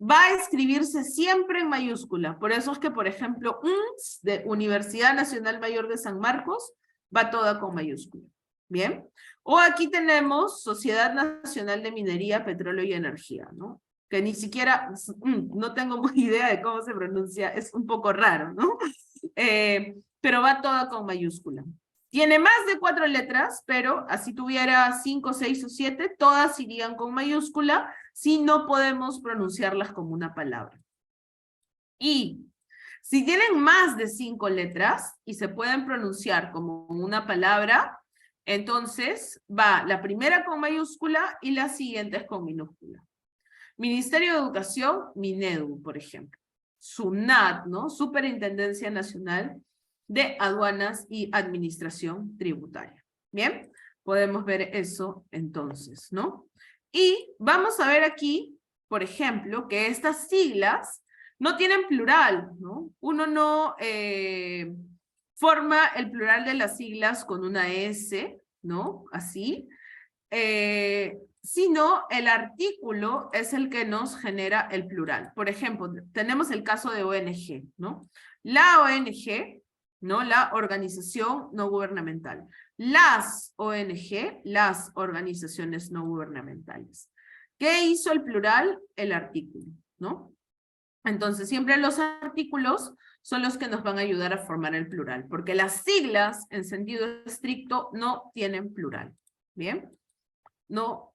va a escribirse siempre en mayúscula. Por eso es que, por ejemplo, UNS, de Universidad Nacional Mayor de San Marcos, va toda con mayúscula. ¿Bien? O aquí tenemos Sociedad Nacional de Minería, Petróleo y Energía, ¿no? Que ni siquiera, no tengo muy idea de cómo se pronuncia, es un poco raro, ¿no? Pero va toda con mayúscula. Tiene más de 4 letras, pero así tuviera 5, 6 o 7, todas irían con mayúscula si no podemos pronunciarlas como una palabra. Y si tienen más de 5 letras y se pueden pronunciar como una palabra, entonces va la primera con mayúscula y las siguientes con minúscula. Ministerio de Educación, Minedu, por ejemplo. SUNAT, ¿no? Superintendencia Nacional de aduanas y administración tributaria. Bien, podemos ver eso entonces, ¿no? Y vamos a ver aquí, por ejemplo, que estas siglas no tienen plural, ¿no? Uno no forma el plural de las siglas con una S, ¿no? Así. Sino el artículo es el que nos genera el plural. Por ejemplo, tenemos el caso de ONG, ¿no? La ONG, ¿no? La organización no gubernamental. Las ONG, las organizaciones no gubernamentales. ¿Qué hizo el plural? El artículo, ¿no? Entonces, siempre los artículos son los que nos van a ayudar a formar el plural, porque las siglas, en sentido estricto, no tienen plural. ¿Bien? No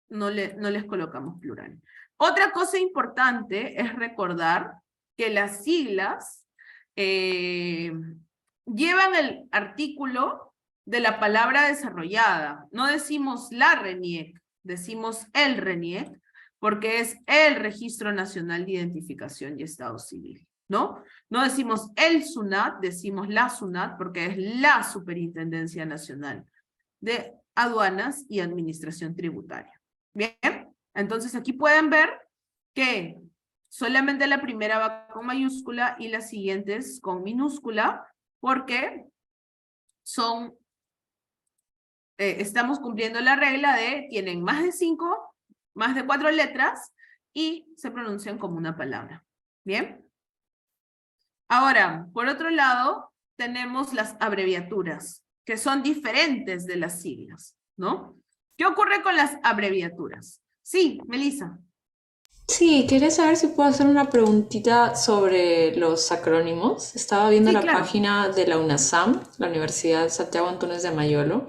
les colocamos plural. Otra cosa importante es recordar que las siglas llevan el artículo de la palabra desarrollada. No decimos la RENIEC, decimos el RENIEC, porque es el Registro Nacional de Identificación y Estado Civil, ¿no? No decimos el SUNAT, decimos la SUNAT, porque es la Superintendencia Nacional de Aduanas y Administración Tributaria. Bien, entonces aquí pueden ver que solamente la primera va con mayúscula y las siguientes con minúscula, porque son, estamos cumpliendo la regla de tienen más de 5, más de 4 letras y se pronuncian como una palabra. Bien. Ahora, por otro lado, tenemos las abreviaturas, que son diferentes de las siglas, ¿no? ¿Qué ocurre con las abreviaturas? Sí, Melissa. Sí, quería saber si puedo hacer una preguntita sobre los acrónimos. Estaba viendo Sí, la claro. página de la UNASAM, la Universidad Santiago Antúnez de Mayolo,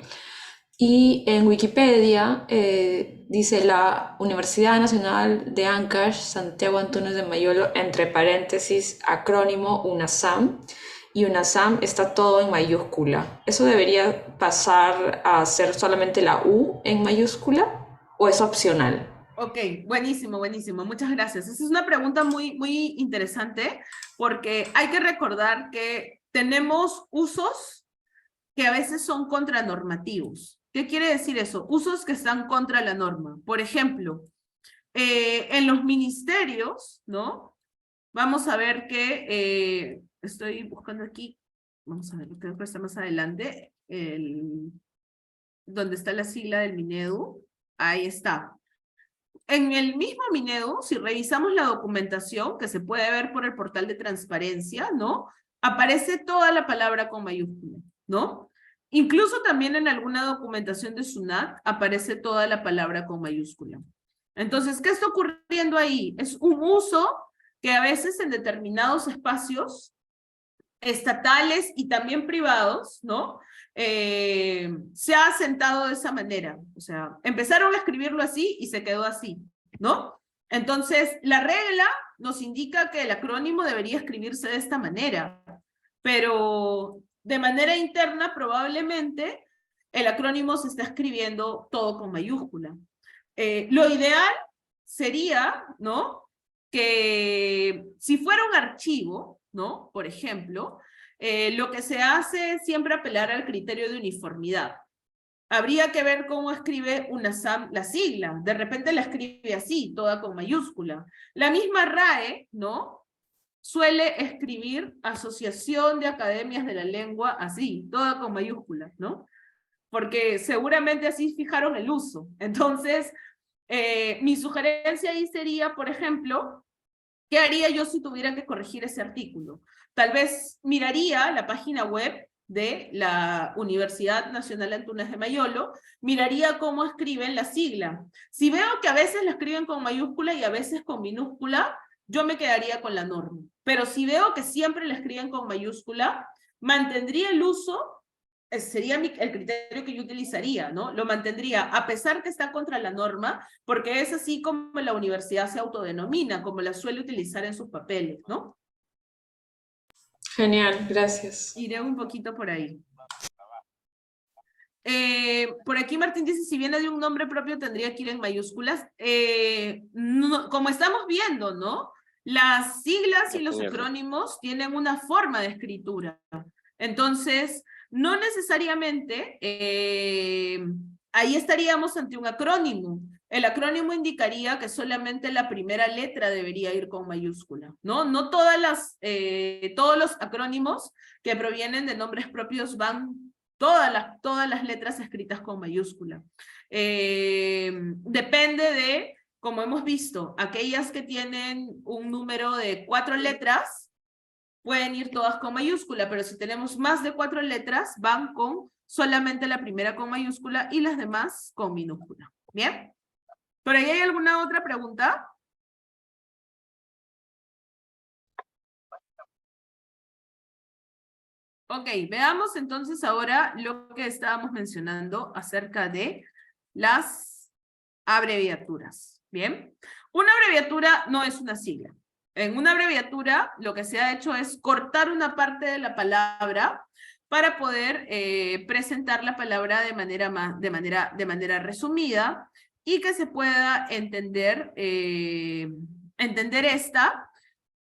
y en Wikipedia dice la Universidad Nacional de Ancash, Santiago Antúnez de Mayolo, entre paréntesis, acrónimo UNASAM, y UNASAM está todo en mayúscula. ¿Eso debería pasar a ser solamente la U en mayúscula o es opcional? Ok, buenísimo, buenísimo. Muchas gracias. Esa es una pregunta muy, muy interesante porque hay que recordar que tenemos usos que a veces son contranormativos. ¿Qué quiere decir eso? Usos que están contra la norma. Por ejemplo, en los ministerios, ¿no? Vamos a ver que, estoy buscando aquí, vamos a ver, creo que está más adelante, donde está la sigla del Minedu, ahí está. En el mismo Minedu, si revisamos la documentación, que se puede ver por el portal de transparencia, ¿no? Aparece toda la palabra con mayúscula, ¿no? Incluso también en alguna documentación de SUNAT aparece toda la palabra con mayúscula. Entonces, ¿qué está ocurriendo ahí? Es un uso que a veces en determinados espacios estatales y también privados, ¿no? Se ha asentado de esa manera. O sea, empezaron a escribirlo así y se quedó así, ¿no? Entonces, la regla nos indica que el acrónimo debería escribirse de esta manera, pero de manera interna probablemente el acrónimo se está escribiendo todo con mayúscula. Lo ideal sería, ¿no? Que si fuera un archivo, ¿no? Por ejemplo, lo que se hace es siempre apelar al criterio de uniformidad. Habría que ver cómo escribe UNASAM la sigla. De repente la escribe así, toda con mayúscula. La misma RAE, ¿no? Suele escribir Asociación de Academias de la Lengua así, toda con mayúsculas, ¿no? Porque seguramente así fijaron el uso. Entonces, mi sugerencia ahí sería, por ejemplo, ¿qué haría yo si tuviera que corregir ese artículo? Tal vez miraría la página web de la Universidad Nacional Antúnez de Mayolo, miraría cómo escriben la sigla. Si veo que a veces la escriben con mayúscula y a veces con minúscula, yo me quedaría con la norma. Pero si veo que siempre la escriben con mayúscula, mantendría el uso, sería el criterio que yo utilizaría, ¿no? Lo mantendría a pesar que está contra la norma, porque es así como la universidad se autodenomina, como la suele utilizar en sus papeles, ¿no? Genial, gracias. Iré un poquito por ahí. Por aquí Martín dice, si viene de un nombre propio tendría que ir en mayúsculas. No, como estamos viendo, ¿no? Las siglas y los acrónimos tienen una forma de escritura. Entonces, no necesariamente ahí estaríamos ante un acrónimo. El acrónimo indicaría que solamente la primera letra debería ir con mayúscula, ¿no? No todos los acrónimos que provienen de nombres propios van todas las letras escritas con mayúscula. Depende de, como hemos visto, aquellas que tienen un número de 4 letras, pueden ir todas con mayúscula, pero si tenemos más de 4 letras, van con solamente la primera con mayúscula y las demás con minúscula. ¿Bien? ¿Por ahí hay alguna otra pregunta? Ok, veamos entonces ahora lo que estábamos mencionando acerca de las abreviaturas. ¿Bien? Una abreviatura no es una sigla. En una abreviatura lo que se ha hecho es cortar una parte de la palabra para poder presentar la palabra de manera resumida y que se pueda entender esta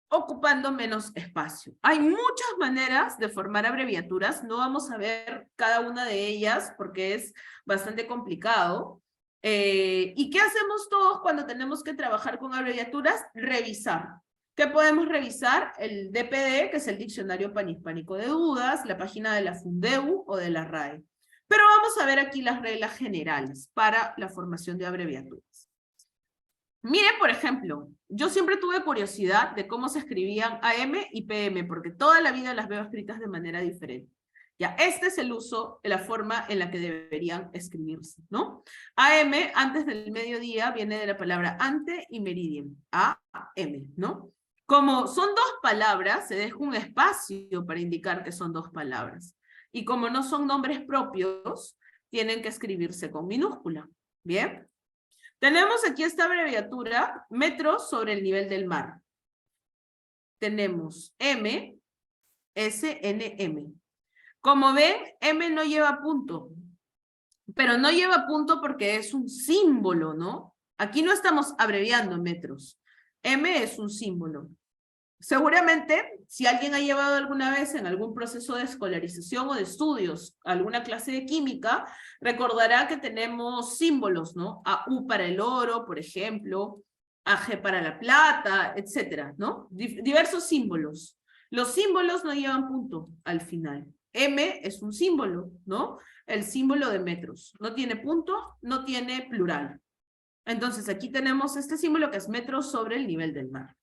ocupando menos espacio. Hay muchas maneras de formar abreviaturas, no vamos a ver cada una de ellas porque es bastante complicado. ¿Y qué hacemos todos cuando tenemos que trabajar con abreviaturas? Revisar. ¿Qué podemos revisar? El DPD, que es el Diccionario Panhispánico de Dudas, la página de la Fundeu o de la RAE. Pero vamos a ver aquí las reglas generales para la formación de abreviaturas. Miren, por ejemplo, yo siempre tuve curiosidad de cómo se escribían AM y PM, porque toda la vida las veo escritas de manera diferente. Ya, este es el uso, la forma en la que deberían escribirse, ¿no? AM, antes del mediodía, viene de la palabra ante y meridian, AM, ¿no? Como son dos palabras, se deja un espacio para indicar que son dos palabras. Y como no son nombres propios, tienen que escribirse con minúscula, ¿bien? Tenemos aquí esta abreviatura, metros sobre el nivel del mar. Tenemos M, S, N, M. Como ven, M no lleva punto. Pero no lleva punto porque es un símbolo, ¿no? Aquí no estamos abreviando metros. M es un símbolo. Seguramente, si alguien ha llevado alguna vez en algún proceso de escolarización o de estudios alguna clase de química, recordará que tenemos símbolos, ¿no? AU para el oro, por ejemplo, AG para la plata, etcétera, ¿no? Diversos símbolos. Los símbolos no llevan punto al final. M es un símbolo, ¿no? El símbolo de metros. No tiene punto, no tiene plural. Entonces, aquí tenemos este símbolo que es metros sobre el nivel del mar.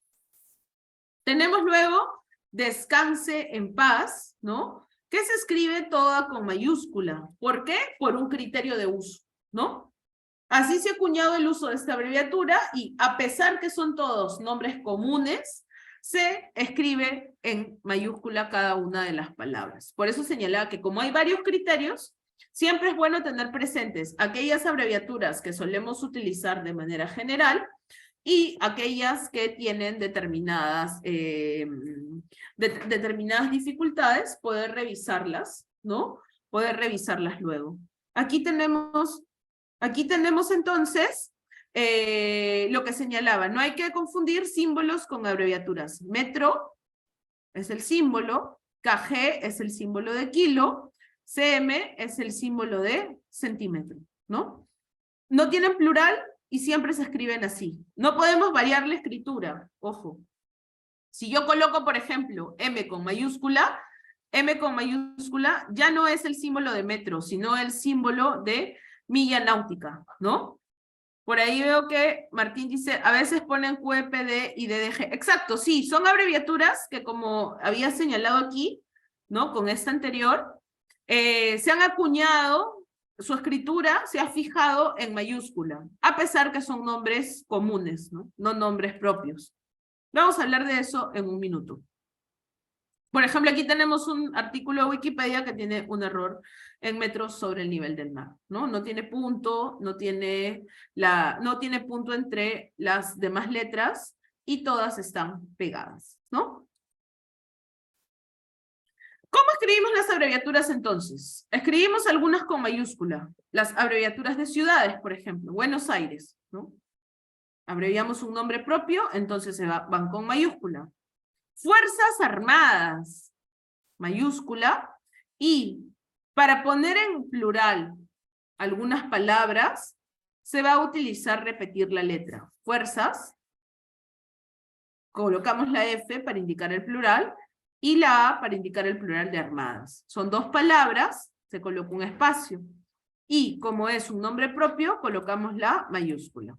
Tenemos luego descanse en paz, ¿no? Que se escribe toda con mayúscula. ¿Por qué? Por un criterio de uso, ¿no? Así se ha acuñado el uso de esta abreviatura y a pesar que son todos nombres comunes, se escribe en mayúscula cada una de las palabras. Por eso señalaba que como hay varios criterios, siempre es bueno tener presentes aquellas abreviaturas que solemos utilizar de manera general y aquellas que tienen determinadas dificultades, poder revisarlas, ¿no? Poder revisarlas luego. Aquí tenemos entonces lo que señalaba, no hay que confundir símbolos con abreviaturas. Metro es el símbolo, KG es el símbolo de kilo, CM es el símbolo de centímetro, ¿no? No tienen plural y siempre se escriben así. No podemos variar la escritura, ojo. Si yo coloco, por ejemplo, M con mayúscula ya no es el símbolo de metro, sino el símbolo de milla náutica, ¿no? Por ahí veo que Martín dice, a veces ponen QEPD y DDG. Exacto, sí, son abreviaturas que como había señalado aquí, ¿no? Con esta anterior, se han acuñado, su escritura se ha fijado en mayúscula, a pesar que son nombres comunes, ¿no? No nombres propios. Vamos a hablar de eso en un minuto. Por ejemplo, aquí tenemos un artículo de Wikipedia que tiene un error en metros sobre el nivel del mar, ¿no? No tiene punto, no tiene punto entre las demás letras y todas están pegadas, ¿no? ¿Cómo escribimos las abreviaturas entonces? Escribimos algunas con mayúscula. Las abreviaturas de ciudades, por ejemplo, Buenos Aires, ¿no? Abreviamos un nombre propio, entonces van con mayúscula. Fuerzas Armadas. mayúscula, y para poner en plural algunas palabras, se va a utilizar repetir la letra. Fuerzas, colocamos la F para indicar el plural, y la A para indicar el plural de armadas. Son dos palabras, se coloca un espacio. Y como es un nombre propio, colocamos la mayúscula.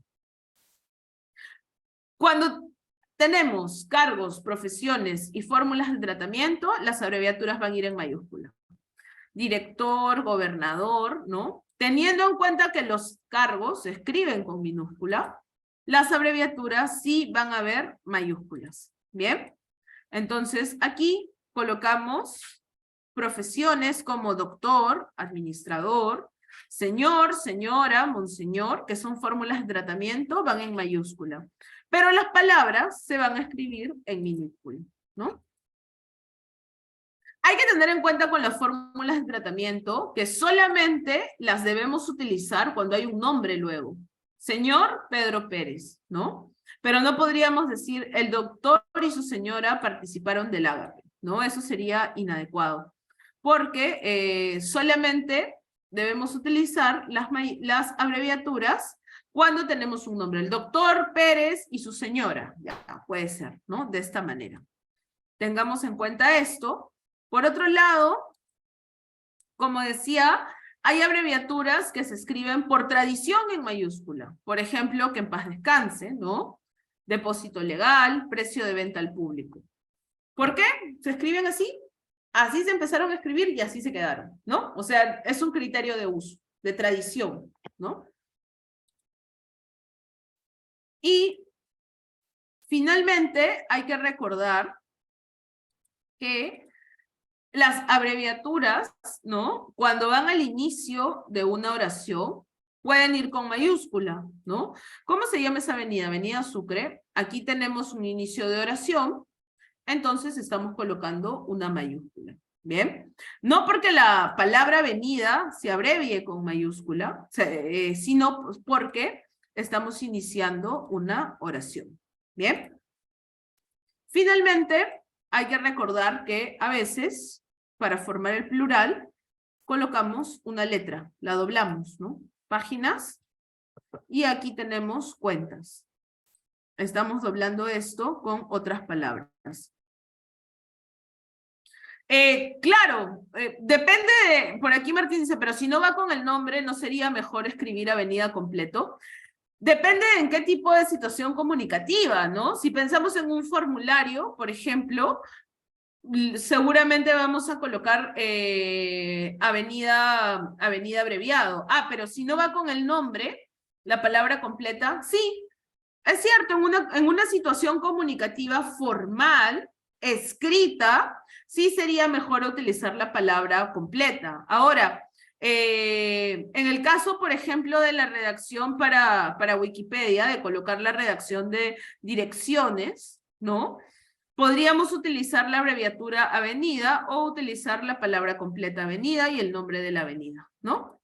Cuando tenemos cargos, profesiones y fórmulas de tratamiento, las abreviaturas van a ir en mayúscula. Director, gobernador, ¿no? Teniendo en cuenta que los cargos se escriben con minúscula, las abreviaturas sí van a ver mayúsculas. ¿Bien? Entonces, aquí colocamos profesiones como doctor, administrador, señor, señora, monseñor, que son fórmulas de tratamiento, van en mayúscula. Pero las palabras se van a escribir en minúscula, ¿no? Hay que tener en cuenta con las fórmulas de tratamiento que solamente las debemos utilizar cuando hay un nombre luego. Señor Pedro Pérez, ¿no? Pero no podríamos decir el doctor y su señora participaron del ágape, ¿no? Eso sería inadecuado. Porque solamente debemos utilizar las abreviaturas cuando tenemos un nombre. El doctor Pérez y su señora. Ya, puede ser, ¿no? De esta manera. Tengamos en cuenta esto. Por otro lado, como decía, hay abreviaturas que se escriben por tradición en mayúscula. Por ejemplo, que en paz descanse, ¿no? Depósito legal, precio de venta al público. ¿Por qué? ¿Se escriben así? Así se empezaron a escribir y así se quedaron, ¿no? O sea, es un criterio de uso, de tradición, ¿no? Y finalmente hay que recordar que las abreviaturas, ¿no? Cuando van al inicio de una oración, pueden ir con mayúscula, ¿no? ¿Cómo se llama esa avenida? Avenida Sucre. Aquí tenemos un inicio de oración, entonces estamos colocando una mayúscula. ¿Bien? No porque la palabra avenida se abrevie con mayúscula, sino porque estamos iniciando una oración. ¿Bien? Finalmente, hay que recordar que a veces, para formar el plural, colocamos una letra, la doblamos, ¿no? Páginas, y aquí tenemos cuentas. Estamos doblando esto con otras palabras. Claro, depende de, por aquí Martín dice, pero si no va con el nombre, ¿no sería mejor escribir avenida completo? Depende en qué tipo de situación comunicativa, ¿no? Si pensamos en un formulario, por ejemplo, seguramente vamos a colocar avenida abreviado. Ah, pero si no va con el nombre, la palabra completa, sí, es cierto, en una situación comunicativa formal, escrita, sí sería mejor utilizar la palabra completa. Ahora, en el caso, por ejemplo, de la redacción para Wikipedia, de colocar la redacción de direcciones, ¿no? Podríamos utilizar la abreviatura avenida o utilizar la palabra completa avenida y el nombre de la avenida, ¿no?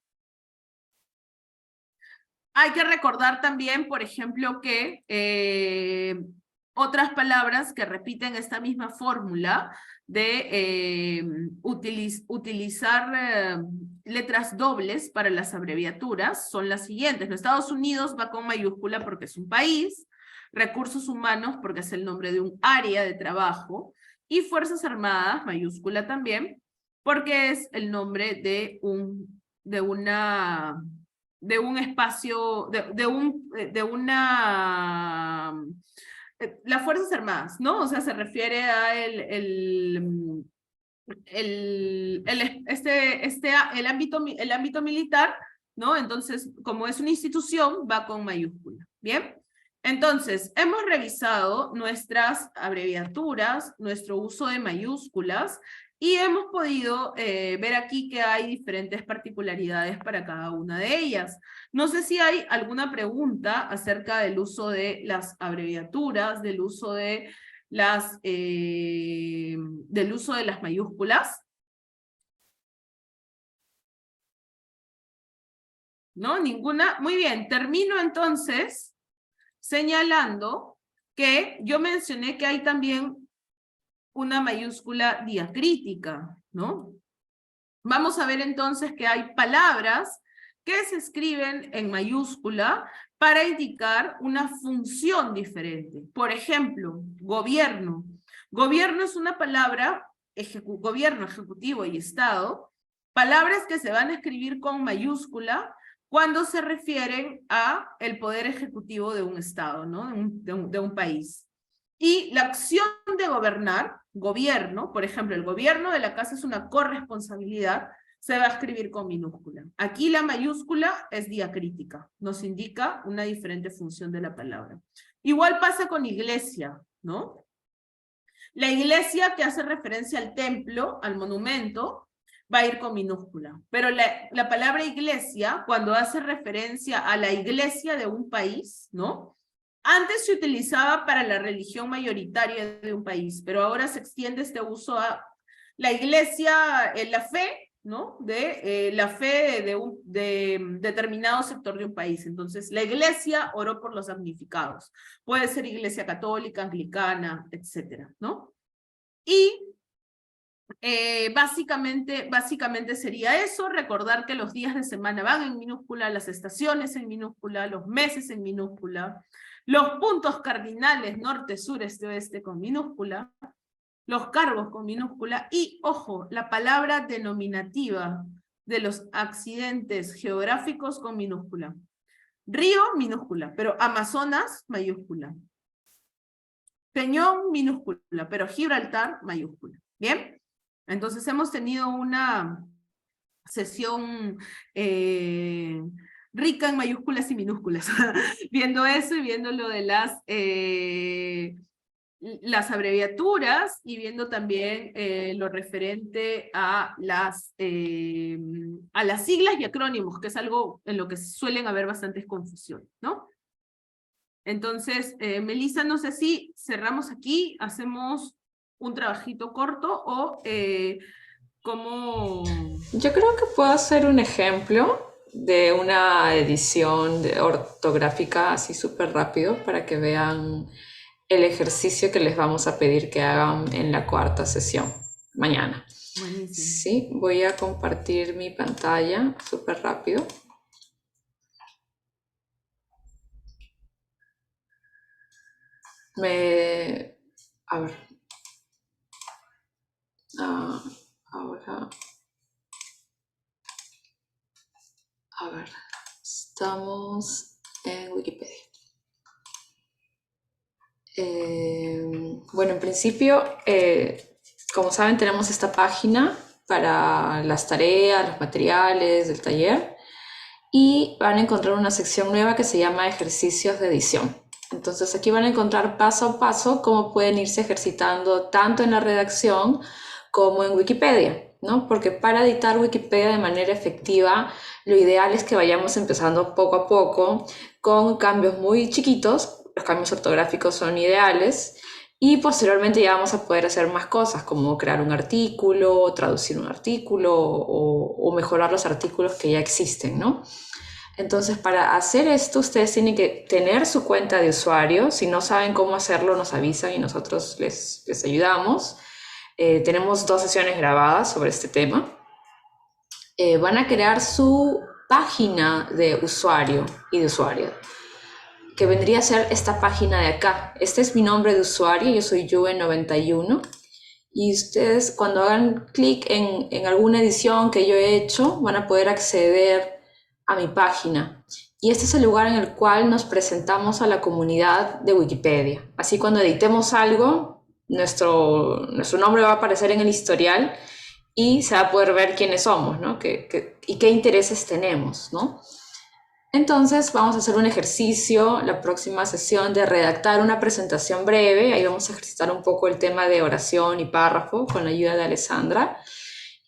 Hay que recordar también, por ejemplo, que otras palabras que repiten esta misma fórmula de utilizar letras dobles para las abreviaturas son las siguientes. En Estados Unidos va con mayúscula porque es un país, recursos humanos porque es el nombre de un área de trabajo, y Fuerzas Armadas, mayúscula también, porque es el nombre de un espacio, las Fuerzas Armadas, ¿no? O sea, se refiere a el ámbito militar, ¿no? Entonces, como es una institución, va con mayúscula, ¿bien? Entonces, hemos revisado nuestras abreviaturas, nuestro uso de mayúsculas, y hemos podido ver aquí que hay diferentes particularidades para cada una de ellas. No sé si hay alguna pregunta acerca del uso de las abreviaturas, del uso de las mayúsculas. ¿No? Ninguna. Muy bien, termino entonces señalando que yo mencioné que hay también una mayúscula diacrítica, ¿no? Vamos a ver entonces que hay palabras que se escriben en mayúscula para indicar una función diferente. Por ejemplo, gobierno. Gobierno es una palabra, gobierno, ejecutivo y Estado, palabras que se van a escribir con mayúscula cuando se refieren a el poder ejecutivo de un Estado, ¿no? De un país. Y la acción de gobernar, gobierno, por ejemplo, el gobierno de la casa es una corresponsabilidad, se va a escribir con minúscula. Aquí la mayúscula es diacrítica, nos indica una diferente función de la palabra. Igual pasa con iglesia, ¿no? La iglesia que hace referencia al templo, al monumento, va a ir con minúscula. Pero la palabra iglesia, cuando hace referencia a la iglesia de un país, ¿no? Antes se utilizaba para la religión mayoritaria de un país, pero ahora se extiende este uso a la iglesia, la fe, ¿no? La fe de determinado sector de un país. Entonces, la iglesia oró por los damnificados. Puede ser iglesia católica, anglicana, etcétera, ¿no? Y básicamente sería eso, recordar que los días de semana van en minúscula, las estaciones en minúscula, los meses en minúscula, los puntos cardinales norte, sur, este, oeste con minúscula, los cargos con minúscula y, ojo, la palabra denominativa de los accidentes geográficos con minúscula. Río, minúscula, pero Amazonas, mayúscula. Peñón, minúscula, pero Gibraltar, mayúscula. ¿Bien? Entonces hemos tenido una sesión rica en mayúsculas y minúsculas, viendo eso y viendo lo de las abreviaturas y viendo también lo referente a las siglas y acrónimos, que es algo en lo que suelen haber bastantes confusiones, ¿no? Entonces, Melissa, no sé si cerramos aquí, hacemos un trabajito corto o cómo... Yo creo que puedo hacer un ejemplo de una edición ortográfica así súper rápido para que vean el ejercicio que les vamos a pedir que hagan en la cuarta sesión, mañana. Buenísimo. Sí, voy a compartir mi pantalla súper rápido. A ver. Ahora. A ver. Estamos en Wikipedia. Bueno, en principio, como saben, tenemos esta página para las tareas, los materiales del taller y van a encontrar una sección nueva que se llama ejercicios de edición. Entonces aquí van a encontrar paso a paso cómo pueden irse ejercitando tanto en la redacción como en Wikipedia, ¿no? Porque para editar Wikipedia de manera efectiva, lo ideal es que vayamos empezando poco a poco con cambios muy chiquitos. Los cambios ortográficos son ideales y posteriormente ya vamos a poder hacer más cosas como crear un artículo, traducir un artículo o mejorar los artículos que ya existen, ¿no? Entonces, para hacer esto, ustedes tienen que tener su cuenta de usuario. Si no saben cómo hacerlo, nos avisan y nosotros les ayudamos. Tenemos 2 sesiones grabadas sobre este tema. Van a crear su página de usuario y de usuaria, que vendría a ser esta página de acá. Este es mi nombre de usuario, yo soy Juve91. Y ustedes, cuando hagan clic en alguna edición que yo he hecho, van a poder acceder a mi página. Y este es el lugar en el cual nos presentamos a la comunidad de Wikipedia. Así cuando editemos algo, nuestro nombre va a aparecer en el historial y se va a poder ver quiénes somos, ¿no? Y qué intereses tenemos, ¿no? Entonces vamos a hacer un ejercicio la próxima sesión de redactar una presentación breve. Ahí vamos a ejercitar un poco el tema de oración y párrafo con la ayuda de Alessandra.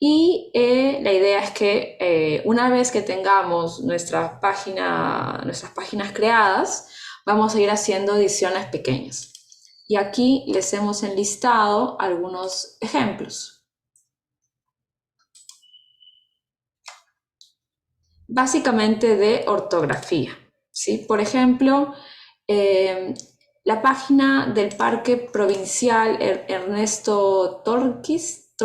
Y la idea es que una vez que tengamos nuestras páginas creadas, vamos a ir haciendo ediciones pequeñas. Y aquí les hemos enlistado algunos ejemplos. Básicamente de ortografía, ¿sí? Por ejemplo, La página del Parque Provincial Ernesto Tornquist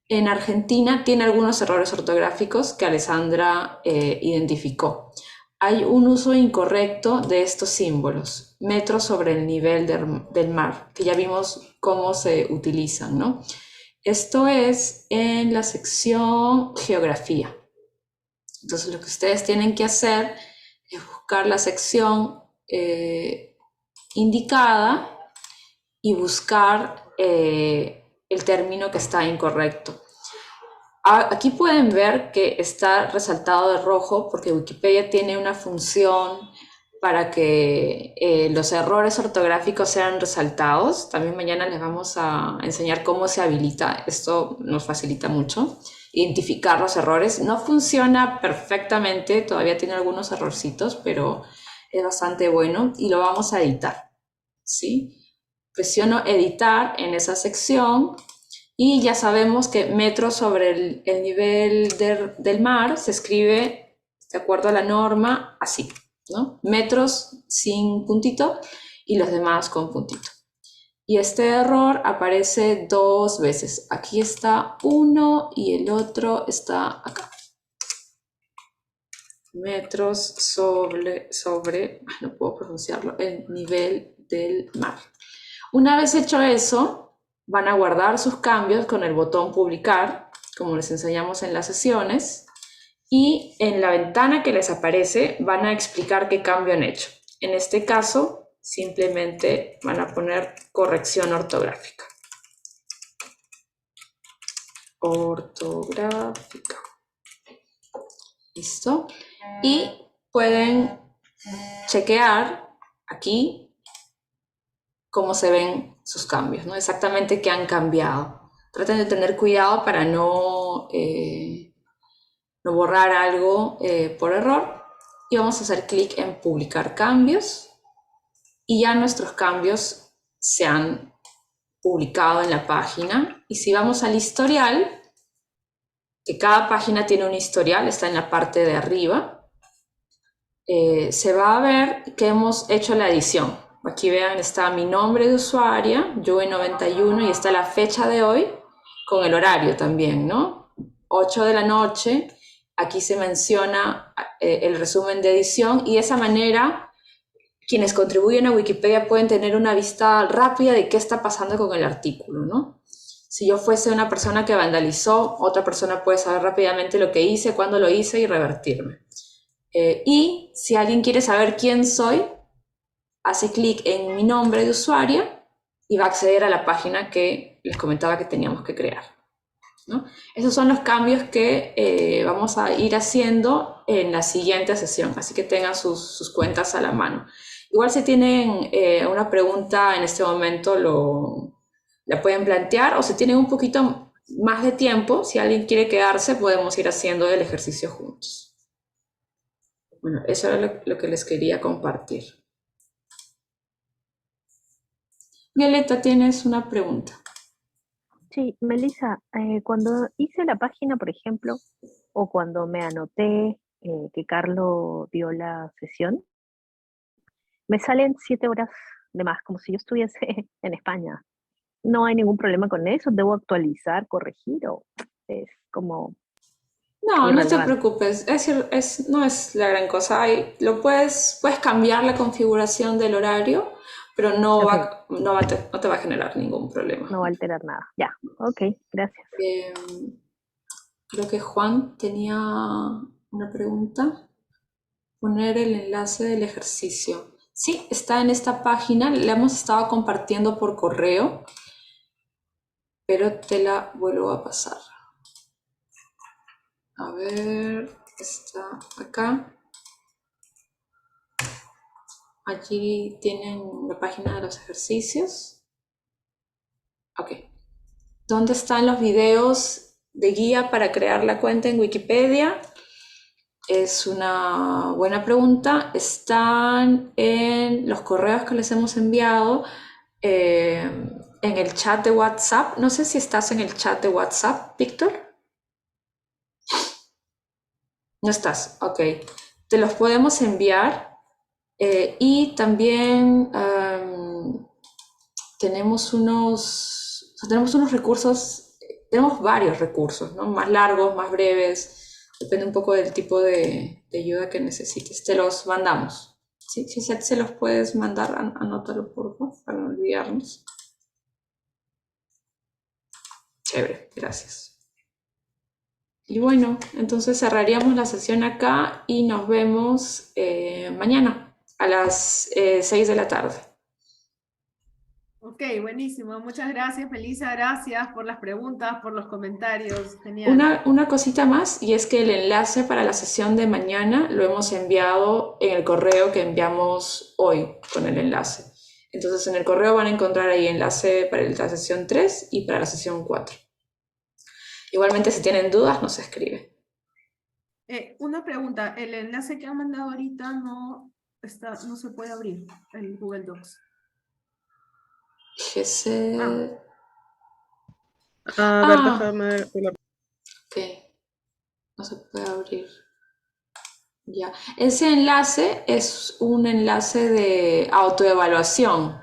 en Argentina tiene algunos errores ortográficos que Alessandra identificó. Hay un uso incorrecto de estos símbolos, metros sobre el nivel del mar, que ya vimos cómo se utilizan, ¿no? Esto es en la sección Geografía. Entonces lo que ustedes tienen que hacer es buscar la sección indicada y buscar el término que está incorrecto. Aquí pueden ver que está resaltado de rojo porque Wikipedia tiene una función para que los errores ortográficos sean resaltados. También mañana les vamos a enseñar cómo se habilita. Esto nos facilita mucho identificar los errores. No funciona perfectamente, todavía tiene algunos errorcitos, pero es bastante bueno y lo vamos a editar, ¿sí? Presiono editar en esa sección y ya sabemos que metros sobre el nivel del mar se escribe de acuerdo a la norma así, ¿no? Metros sin puntito y los demás con puntito. Y este error aparece 2 veces. Aquí está uno y el otro está acá. Metros sobre, no puedo pronunciarlo, el nivel del mar. Una vez hecho eso, van a guardar sus cambios con el botón publicar, como les enseñamos en las sesiones, y en la ventana que les aparece van a explicar qué cambio han hecho. En este caso, simplemente van a poner corrección ortográfica. Ortográfica. ¿Listo? Y pueden chequear aquí cómo se ven sus cambios, ¿no? Exactamente qué han cambiado. Traten de tener cuidado para no borrar algo por error. Y vamos a hacer clic en publicar cambios. Y ya nuestros cambios se han publicado en la página. Y si vamos al historial, que cada página tiene un historial, está en la parte de arriba, se va a ver que hemos hecho la edición. Aquí vean, está mi nombre de usuaria, Joe91, y está la fecha de hoy con el horario también, ¿no? 8 de la noche, aquí se menciona el resumen de edición y de esa manera quienes contribuyen a Wikipedia pueden tener una vista rápida de qué está pasando con el artículo, ¿no? Si yo fuese una persona que vandalizó, otra persona puede saber rápidamente lo que hice, cuándo lo hice y revertirme. Y si alguien quiere saber quién soy, hace clic en mi nombre de usuaria y va a acceder a la página que les comentaba que teníamos que crear, ¿no? Esos son los cambios que vamos a ir haciendo en la siguiente sesión, así que tengan sus cuentas a la mano. Igual si tienen una pregunta en este momento la pueden plantear, o si tienen un poquito más de tiempo, si alguien quiere quedarse, podemos ir haciendo el ejercicio juntos. Bueno, eso era lo que les quería compartir. Violeta, tienes una pregunta. Sí, Melissa, cuando hice la página, por ejemplo, o cuando me anoté que Carlos dio la sesión, me salen 7 horas de más, como si yo estuviese en España. No hay ningún problema con eso, debo actualizar, corregir, o es como No, no te irrelevante. preocupes, no es la gran cosa. Puedes cambiar la configuración del horario, pero Ok, no te va a generar ningún problema. no va a alterar nada. Ya, ok, gracias. Eh, Creo que Juan tenía una pregunta. Poner el enlace del ejercicio. Sí, está en esta página, la hemos estado compartiendo por correo, pero te la vuelvo a pasar. A ver, está acá. Allí tienen la página de los ejercicios. Ok. ¿Dónde están los videos de guía para crear la cuenta en Wikipedia? Es una buena pregunta. Están en los correos que les hemos enviado, en el chat de WhatsApp. No sé si estás en el chat de WhatsApp, Víctor. No estás, ok. Te los podemos enviar Y también tenemos tenemos unos recursos, tenemos varios recursos, ¿no? Más largos, más breves, depende un poco del tipo de ayuda que necesites. Te los mandamos. ¿Sí? Si se los puedes mandar, anótalo por favor, para no olvidarnos. Chévere, gracias. Y bueno, entonces cerraríamos la sesión acá y nos vemos mañana a las 6 de la tarde. Ok, buenísimo. Muchas gracias, Melissa. Gracias por las preguntas, por los comentarios. Genial. Una cosita más, y es que el enlace para la sesión de mañana lo hemos enviado en el correo que enviamos hoy con el enlace. Entonces en el correo van a encontrar ahí enlace para la sesión 3 y para la sesión 4. Igualmente si tienen dudas nos escriben. Una pregunta. El enlace que han mandado ahorita no se puede abrir, el Google Docs. Ese... A ver, déjame. Ok, no se puede abrir. Ya. Ese enlace es un enlace de autoevaluación,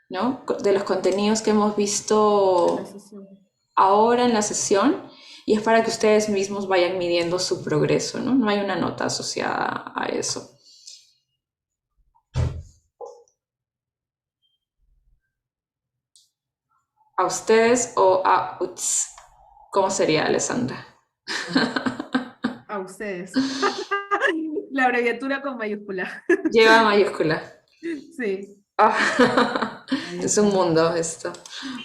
¿no? De los contenidos que hemos visto La sesión. ahora en la sesión, y es para que ustedes mismos vayan midiendo su progreso, ¿no? No hay una nota asociada a eso. ¿A ustedes o a UTS? ¿Cómo sería, Alessandra? A ustedes. La abreviatura con mayúscula. Lleva mayúscula. Sí. Ah, Ahí es un está. mundo esto.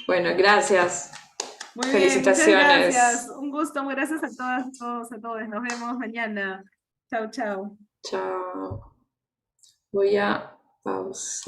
Bueno, gracias. Muy bien, muchas Felicitaciones. gracias. Un gusto, muy gracias a todas, todos, a todos. Nos vemos mañana. Chao, chao. Chao. Voy a pausar.